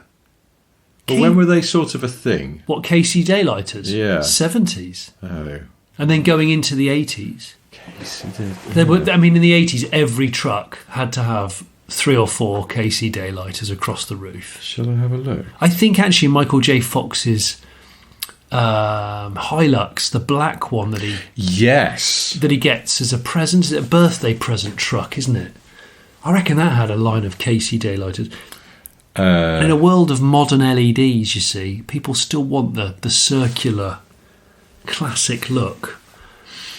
But when were they sort of a thing? What, KC Daylighters? Yeah. 70s. Oh. And then going into the 80s. KC in the 80s, every truck had to have 3 or 4 KC Daylighters across the roof. Shall I have a look? I think actually Michael J. Fox's Hilux, the black one that he gets as a present, a birthday present truck, isn't it? I reckon that had a line of KC Daylighters. In a world of modern LEDs, you see, people still want the circular, classic look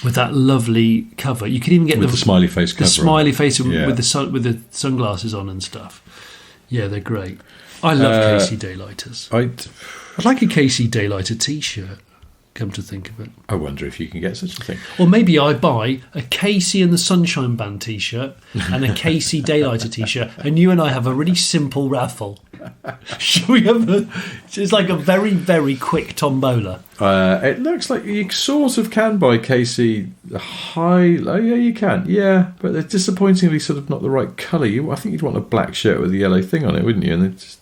with that lovely cover. You could even get with the smiley face cover. The smiley face with the sunglasses on and stuff. Yeah, they're great. I love KC Daylighters. I'd like a KC Daylighter T-shirt. Come to think of it, I wonder if you can get such a thing. Or maybe I buy a KC and the Sunshine Band T-shirt and a KC Daylighter T-shirt, and you and I have a really simple raffle. Should we have it's like a very, very quick tombola. It looks like you sort of can buy KC high. Oh yeah, you can. Yeah, but they're disappointingly sort of not the right colour. I think you'd want a black shirt with a yellow thing on it, wouldn't you? And they just...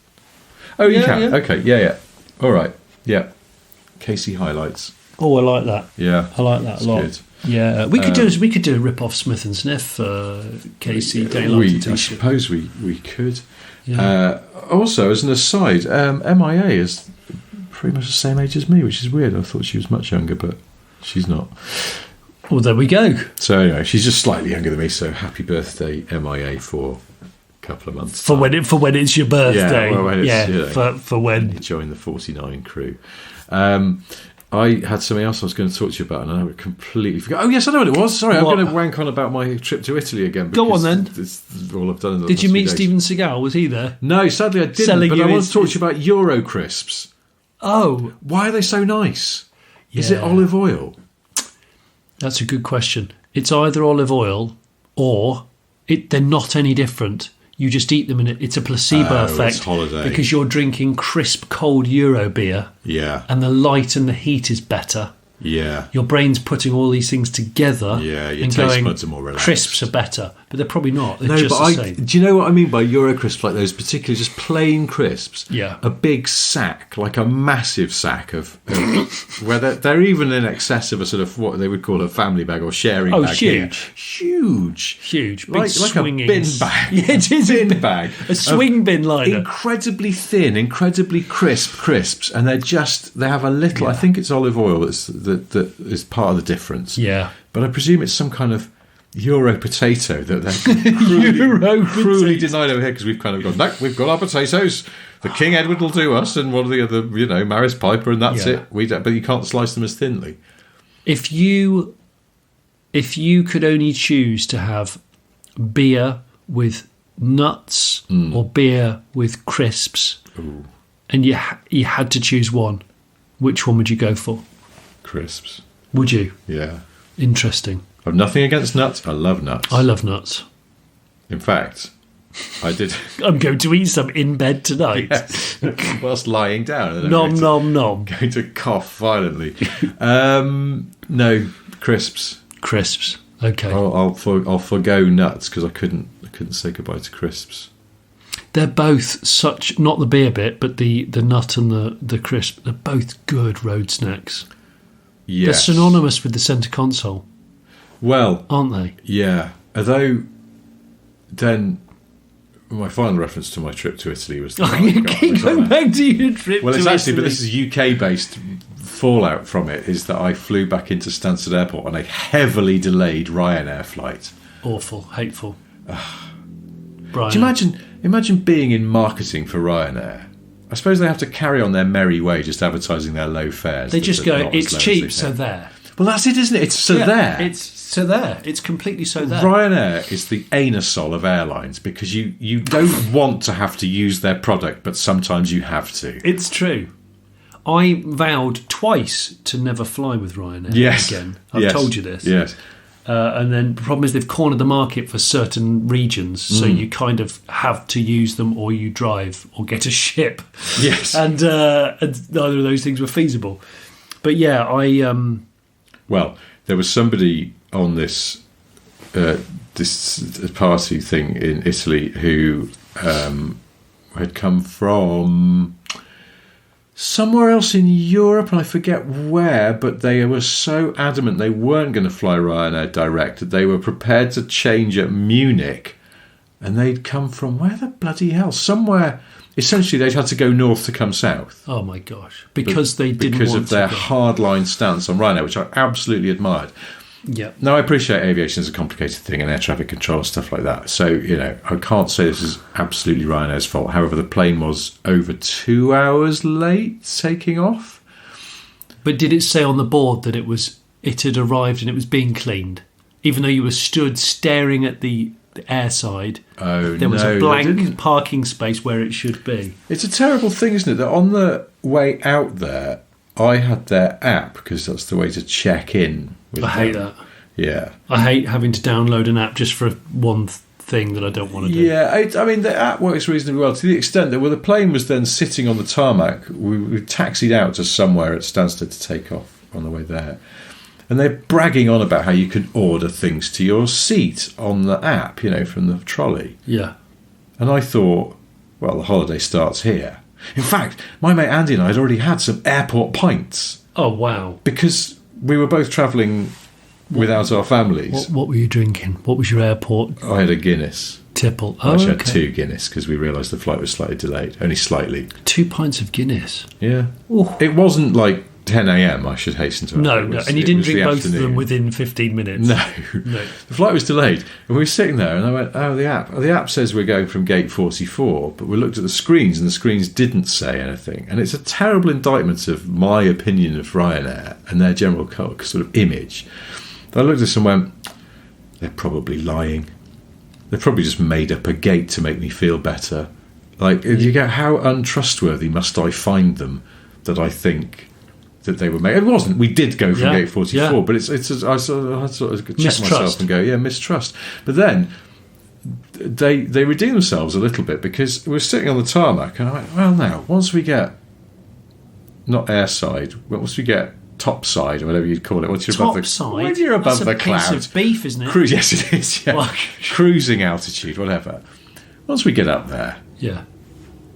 Oh, you can. Yeah. Okay. Yeah. All right. Yeah. KC highlights. Oh, I like that. Yeah, I like that a lot. Good. Yeah, we could do a rip off Smith and Sniff KC Daylighter T-shirt. I suppose we could. Yeah. Also, as an aside, MIA is pretty much the same age as me, which is weird. I thought she was much younger, but she's not. Well, there we go. So anyway, she's just slightly younger than me. So happy birthday, MIA, for a couple of months. For when it's your birthday. Yeah, well, when it's, for when you join the 49 crew. I had something else I was going to talk to you about, and I completely forgot. Oh, yes, I know what it was. Sorry, I'm going to wank on about my trip to Italy again. Go on, then. It's all I've done in the Did you meet days. Steven Seagal? Was he there? No, sadly I didn't, but I want to talk to you about Euro crisps. Oh. Why are they so nice? Yeah. Is it olive oil? That's a good question. It's either olive oil or they're not any different. You just eat them and it's a placebo effect. It's holiday. Because you're drinking crisp, cold Euro beer. Yeah. And the light and the heat is better. Yeah. Your brain's putting all these things together. Yeah, your and taste going, buds are more relaxed. Crisps are better, but they're probably not. They're just but the same. do you know what I mean by Euro crisps? Like those particularly just plain crisps. Yeah. A big sack, like a massive sack of where they're even in excess of a sort of what they would call a family bag or sharing bag. Huge. Huge. Big like swinging. a bin bag. Yeah, it is a bin bag. A swing bin liner. Incredibly thin, incredibly crisps, and they have a little. I think it's olive oil that is part of the difference. Yeah, but I presume it's some kind of Euro potato that they're cruelly denied over here because we've kind of gone. No, we've got our potatoes. The King Edward will do us, and one of the other, Maris Piper, and that's it. But you can't slice them as thinly. If you could only choose to have beer with nuts or beer with crisps, and you had to choose one, which one would you go for? Crisps. Would you? Yeah. Interesting. I've nothing against nuts. I love nuts. I love nuts. In fact, I did. I'm going to eat some in bed tonight. Yes. Whilst lying down. Nom, nom, nom. Going to cough violently. No, crisps. Crisps. Okay. I'll forgo nuts because I couldn't say goodbye to crisps. They're both such, not the beer bit, but the nut and the crisp. They're both good road snacks. Yes. They're synonymous with the centre console. Well, aren't they? Yeah. Although, then my final reference to my trip to Italy was. You keep going back to your trip. Well, to it's actually, Italy. but this is UK-based. Fallout from it is that I flew back into Stansted Airport on a heavily delayed Ryanair flight. Awful, hateful. Do you imagine being in marketing for Ryanair? I suppose they have to carry on their merry way, just advertising their low fares. They just go, it's cheap, so there. Well, that's it, isn't it? It's so there. It's so there. It's completely so there. Ryanair is the anusol of airlines because you don't want to have to use their product, but sometimes you have to. It's true. I vowed twice to never fly with Ryanair again. I've told you this. Yes. And then the problem is they've cornered the market for certain regions, so you kind of have to use them or you drive or get a ship. Yes. And neither of those things were feasible. But yeah, Well, there was somebody on this party thing in Italy who had come from somewhere else in Europe, and I forget where, but they were so adamant they weren't going to fly Ryanair direct that they were prepared to change at Munich, and they'd come from where the bloody hell? Somewhere. Essentially, they'd had to go north to come south. Oh my gosh! Because they didn't because want of their to go. hardline stance on Ryanair, which I absolutely admired. Yeah. Now, I appreciate aviation is a complicated thing and air traffic control and stuff like that. So, I can't say this is absolutely Ryanair's fault. However, the plane was over 2 hours late taking off. But did it say on the board that it had arrived and it was being cleaned? Even though you were stood staring at the airside, there was a blank parking space where it should be. It's a terrible thing, isn't it? That on the way out there, I had their app because that's the way to check in. I hate that. Yeah. I hate having to download an app just for one thing that I don't want to do. Yeah, I mean, the app works reasonably well to the extent that the plane was then sitting on the tarmac. We taxied out to somewhere at Stansted to take off on the way there. And they're bragging on about how you can order things to your seat on the app, from the trolley. Yeah. And I thought, well, the holiday starts here. In fact, my mate Andy and I had already had some airport pints. Oh, wow. Because we were both travelling without our families. What were you drinking? What was your airport? I had a Guinness. Tipple. I actually had 2 Guinness because we realised the flight was slightly delayed. Only slightly. 2 pints of Guinness? Yeah. Ooh. It wasn't like 10 a.m, I should hasten to add. No, and you didn't drink both of them within 15 minutes. No. The flight was delayed, and we were sitting there, and I went, the app says we're going from gate 44, but we looked at the screens, and the screens didn't say anything. And it's a terrible indictment of my opinion of Ryanair and their general sort of image. I looked at this and went, they're probably lying. They've probably just made up a gate to make me feel better. Like, you go, how untrustworthy must I find them that I think that they were made? It wasn't. We did go from gate 44, but I sort of check myself and go, mistrust. But then they redeem themselves a little bit, because we were sitting on the tarmac, and I went, well, now, once we get, not airside, once we get topside, or whatever you'd call it. Once you're above when you're above the clouds. That's a piece of beef, isn't it? Yes, it is. Yeah. Well, cruising altitude, whatever. Once we get up there,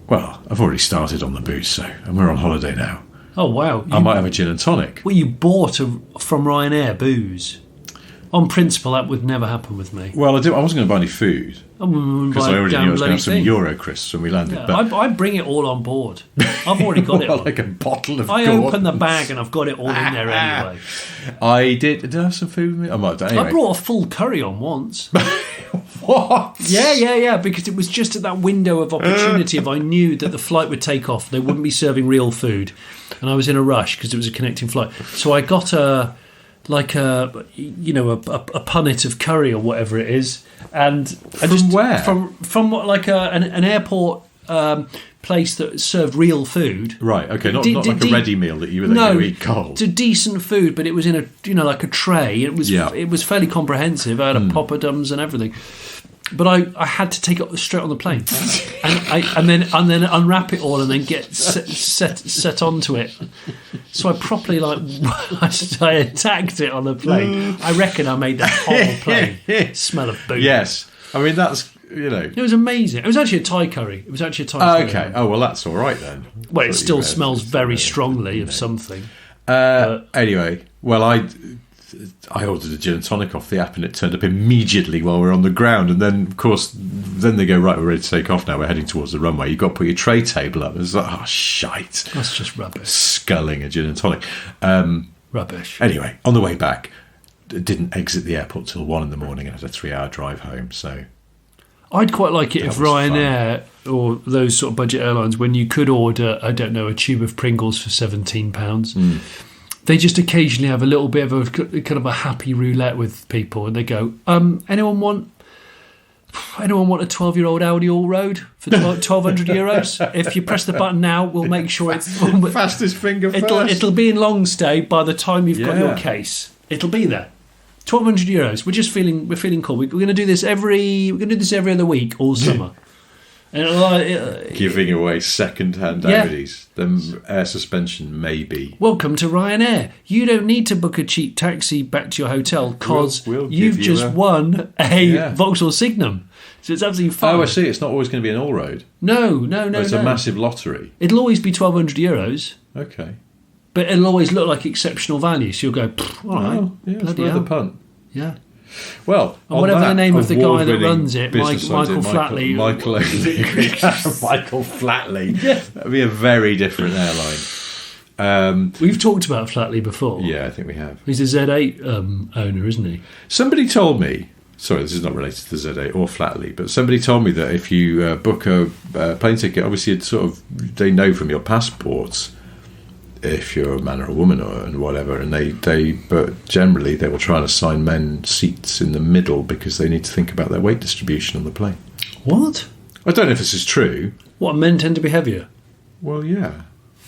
well, I've already started on the booze, and we're on holiday now. Oh wow! I might have a gin and tonic. Well, you bought from Ryanair booze. On principle, that would never happen with me. Well, I wasn't going to buy any food, because I already knew I was going to have some Euro crisps when we landed. Yeah, but I bring it all on board. I've already got it. Like a bottle of. I open the bag and I've got it all in there anyway. I did. Did I have some food with me? I might. Anyway. I brought a full curry on once. What? Yeah. Because it was just at that window of opportunity. If I knew that the flight would take off, they wouldn't be serving real food, and I was in a rush because it was a connecting flight. So I got a punnet of curry or whatever it is, and where? From like an airport place that served real food. Right. Okay. Not like a ready meal that you were then going to eat cold. It's a decent food, but it was in a like a tray. It was fairly comprehensive. I had a poppadoms and everything. But I had to take it straight on the plane, and then unwrap it all and then get set onto it. So I properly I attacked it on the plane. I reckon I made the whole plane smell of booze. Yes, I mean that's It was amazing. It was actually a Thai curry. Curry. Okay. Oh well, that's all right then. Well, it still smells very strongly of something. Anyway, well I ordered a gin and tonic off the app, and it turned up immediately while we were on the ground. And then, of course, they go, right, we're ready to take off now. We're heading towards the runway. You've got to put your tray table up. It's like, oh, shite. That's just rubbish. Sculling a gin and tonic. Rubbish. Anyway, on the way back, didn't exit the airport till 1 a.m. and had a 3-hour drive home. So I'd quite like it if Ryanair or those sort of budget airlines, when you could order, I don't know, a tube of Pringles for £17, they just occasionally have a little bit of a kind of a happy roulette with people, and they go, anyone want a 12-year-old Audi all-road for €1,200? If you press the button now, we'll make sure it's fastest finger first. It'll be in long stay by the time you've got your case. It'll be there. €1,200. We're feeling cool. We're going to do this every other week all summer. Giving away second-hand Audis. The air suspension, maybe. Welcome to Ryanair. You don't need to book a cheap taxi back to your hotel because you've just won a Vauxhall Signum. So it's absolutely fine. Oh, I see. It's not always going to be an all-road. No. It's a massive lottery. It'll always be €1,200. Okay. But it'll always look like exceptional value. So you'll go, all right. It's worth a punt. Yeah. Well, and whatever the name of the guy that runs it, Michael Flatley. Michael Flatley. Yeah. That'd be a very different airline. We've talked about Flatley before. Yeah, I think we have. He's a Z8 owner, isn't he? Somebody told me, sorry, this is not related to Z8 or Flatley, but somebody told me that if you book a plane ticket, obviously it's they know from your passports if you're a man or a woman and whatever, and but generally they will try and assign men seats in the middle because they need to think about their weight distribution on the plane. What? I don't know if this is true. What, men tend to be heavier? Well, yeah,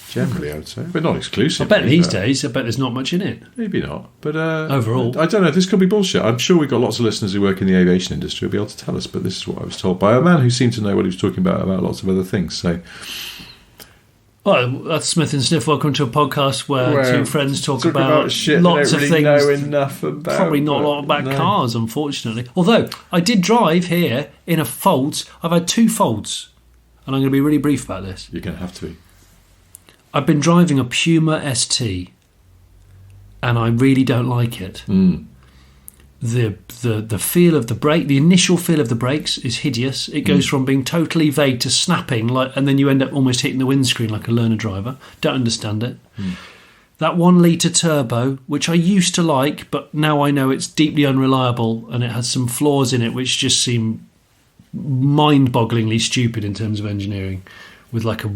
generally I would say, but not exclusively. I bet these days, there's not much in it. Maybe not, but overall, I don't know. This could be bullshit. I'm sure we've got lots of listeners who work in the aviation industry who'll be able to tell us, but this is what I was told by a man who seemed to know what he was talking about lots of other things. So. Well, that's Smith and Sniff. Welcome to a podcast where two friends talk about shit lots of things. Know enough about, probably not a lot about cars, unfortunately. Although I did drive here in a Folds. I've had 2 Folds, and I'm going to be really brief about this. You're going to have to be. I've been driving a Puma ST, and I really don't like it. The feel of the brake, the initial feel of the brakes is hideous. It goes from being totally vague to snapping, and then you end up almost hitting the windscreen like a learner driver. Don't understand it. That 1 litre turbo, which I used to like, but now I know it's deeply unreliable and it has some flaws in it which just seem mind-bogglingly stupid in terms of engineering, with like a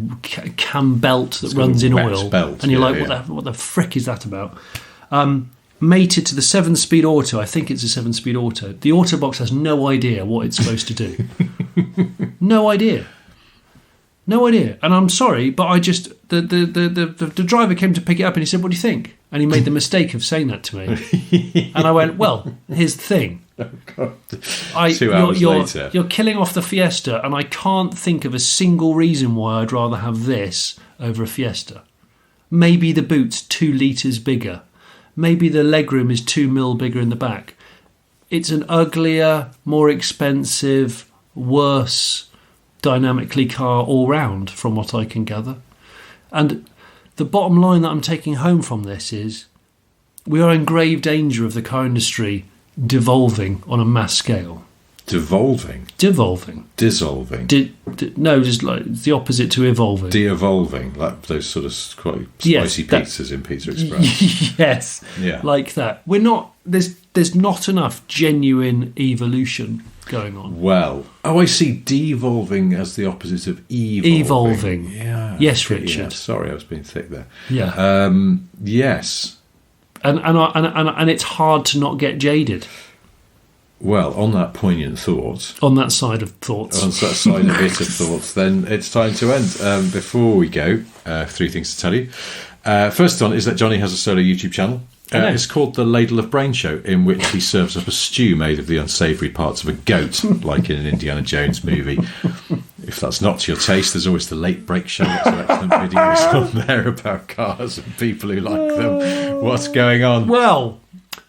cam belt that runs in oil. Belt, and you're what the frick is that about? Mated to the 7-speed auto. I think it's a 7-speed auto. The auto box has no idea what it's supposed to do. No idea. And I'm sorry, but I just the driver came to pick it up and he said, "What do you think?" And he made the mistake of saying that to me, and I went, "Well, here's the thing. Oh God. 2 hours later, you're killing off the Fiesta, and I can't think of a single reason why I'd rather have this over a Fiesta. Maybe the boot's 2 litres bigger. Maybe the legroom is 2 mil bigger in the back. It's an uglier, more expensive, worse dynamically car all round, from what I can gather. And the bottom line that I'm taking home from this is we are in grave danger of the car industry devolving on a mass scale. Devolving? Dissolving? No, just like the opposite to evolving. De-evolving, like those sort of quite spicy pizzas in Pizza Express. Yes, yeah, like that. We're not. There's not enough genuine evolution going on. Well, I see devolving as the opposite of evolving. Yeah. Yes, Richard. Yeah, sorry, I was being thick there. Yeah. Yes. And it's hard to not get jaded. Well, on that poignant thought, on that side of thoughts, then it's time to end. Before we go, 3 things to tell you. First one is that Johnny has a solo YouTube channel. It's called The Ladle of Brain Show, in which he serves up a stew made of the unsavoury parts of a goat, like in an Indiana Jones movie. If that's not to your taste, there's always The Late Break Show. Lots of excellent videos on there about cars and people who like them. What's going on? Well,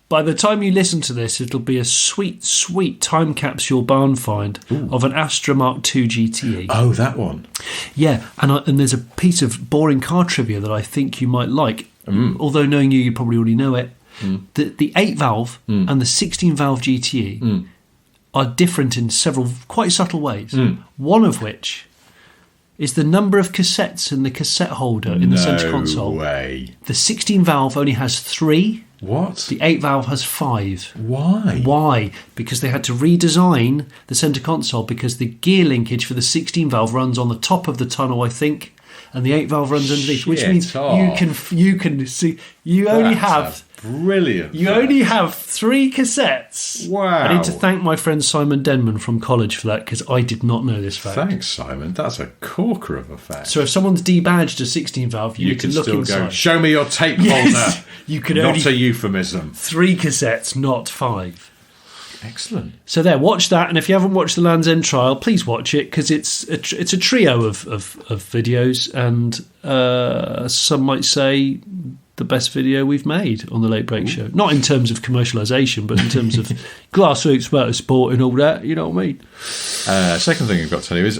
by the time you listen to this, it'll be a sweet, sweet time capsule barn find of an Astra Mark II GTE. Oh, that one. Yeah, and there's a piece of boring car trivia that I think you might like. Although knowing you probably already know it. The 8-valve and the 16-valve GTE are different in several quite subtle ways. One of which is the number of cassettes in the cassette holder in the centre console. No way. The 16-valve only has 3. What? The 8-valve has 5. Why? Why? Because they had to redesign the centre console because the gear linkage for the 16-valve runs on the top of the tunnel, I think, and the 8-valve runs underneath, which means you can see you only have brilliant. You only have 3 cassettes. Wow! I need to thank my friend Simon Denman from college for that because I did not know this fact. Thanks, Simon. That's a corker of a fact. So if someone's debadged a 16-valve, you can look still inside. Go, show me your tape holder. You can not only a euphemism. 3 cassettes, not 5. Excellent. So there, watch that, and if you haven't watched the Land's End trial, please watch it because it's a trio of videos, and some might say the best video we've made on the Late Break Show. Not in terms of commercialisation, but in terms of grassroots motorsport and all that. You know what I mean? Second thing I've got to tell you is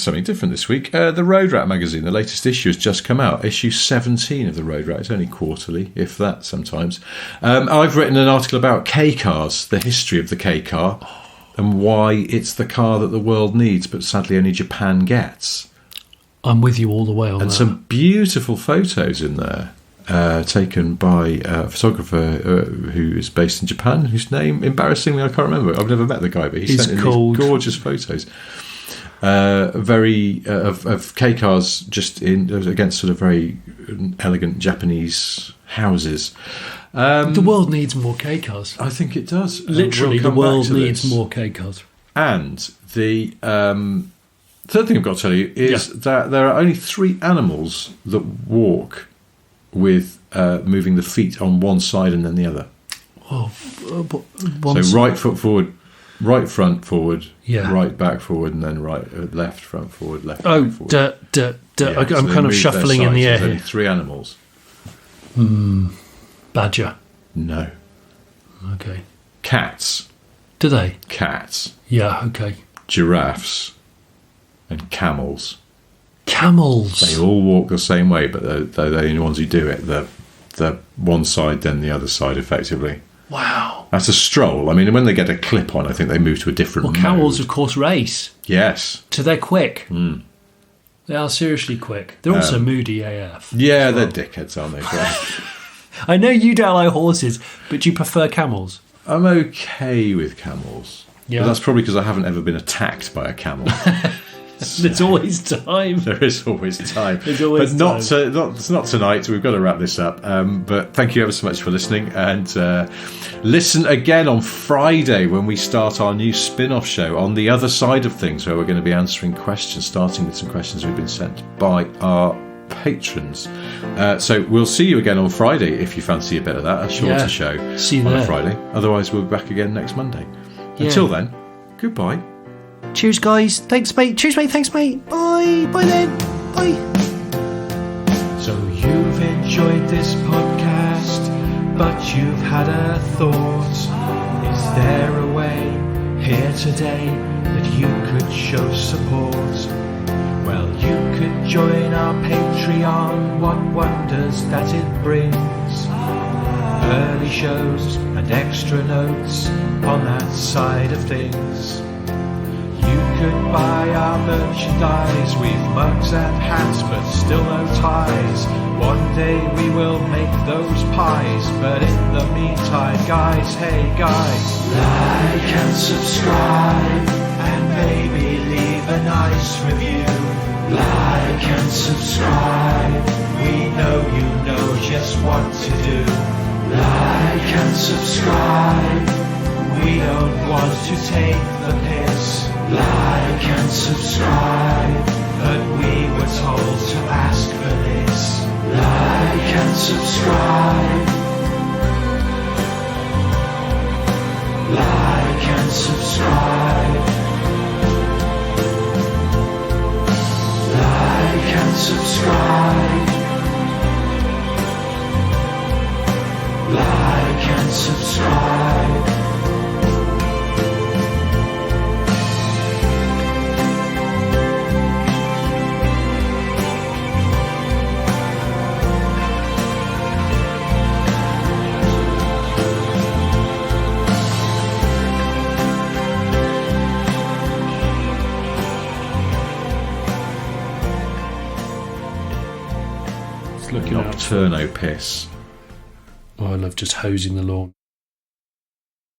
something different this week. The Road Rat magazine, the latest issue, has just come out. Issue 17 of the Road Rat. It's only quarterly, if that sometimes. I've written an article about K-cars, the history of the K-car, and why it's the car that the world needs, but sadly only Japan gets. I'm with you all the way on that. And some beautiful photos in there. Taken by a photographer who is based in Japan, whose name, embarrassingly, I can't remember. I've never met the guy, but he sent in these gorgeous photos. Of K-cars just against sort of very elegant Japanese houses. The world needs more K-cars. I think it does. Literally, the world needs more K-cars. And the third thing I've got to tell you is that there are only 3 animals that walk with moving the feet on one side and then the other. Oh, so right foot forward, right front forward, right back forward, and then right left front forward, left back forward. I'm kind of shuffling in the air here. Only 3 animals. Badger. No. Okay. Cats. Do they? Cats. Yeah, okay. Giraffes. And camels. Camels. They all walk the same way, but they're the only ones who do it. The one side, then the other side, effectively. Wow. That's a stroll. I mean, when they get a clip on, I think they move to a different mode. Camels, of course, race. Yes. So they're quick. They are seriously quick. They're also moody AF. Yeah, they're dickheads, aren't they? I know you don't like horses, but you prefer camels. I'm okay with camels. Yeah. But that's probably because I haven't ever been attacked by a camel. There's always time. There is always time. There's always but time. not tonight. We've got to wrap this up. But thank you ever so much for listening. And listen again on Friday when we start our new spin-off show On the Other Side of Things, where we're going to be answering questions, starting with some questions we've been sent by our patrons. So we'll see you again on Friday if you fancy a bit of that, a shorter show see you on there. a Friday. Otherwise, we'll be back again next Monday. Until then, goodbye. Cheers, guys. Thanks, mate. Cheers, mate. Thanks, mate. Bye. Bye then. Bye. So you've enjoyed this podcast, but you've had a thought. Is there a way here today that you could show support? Well, you could join our Patreon. What wonders that it brings. Early shows and extra notes on that side of things. You could buy our merchandise. We've mugs and hats, but still no ties. One day we will make those pies, but in the meantime, guys, hey guys, like and subscribe, and maybe leave a nice review. Like and subscribe, we know you know just what to do. Like and subscribe, we don't want to take the piss. Like and subscribe, but we were told to ask for this. Like and subscribe. Like and subscribe. Like and subscribe. Like and subscribe. Looking out. Nocturno piss. Oh, I love just hosing the lawn.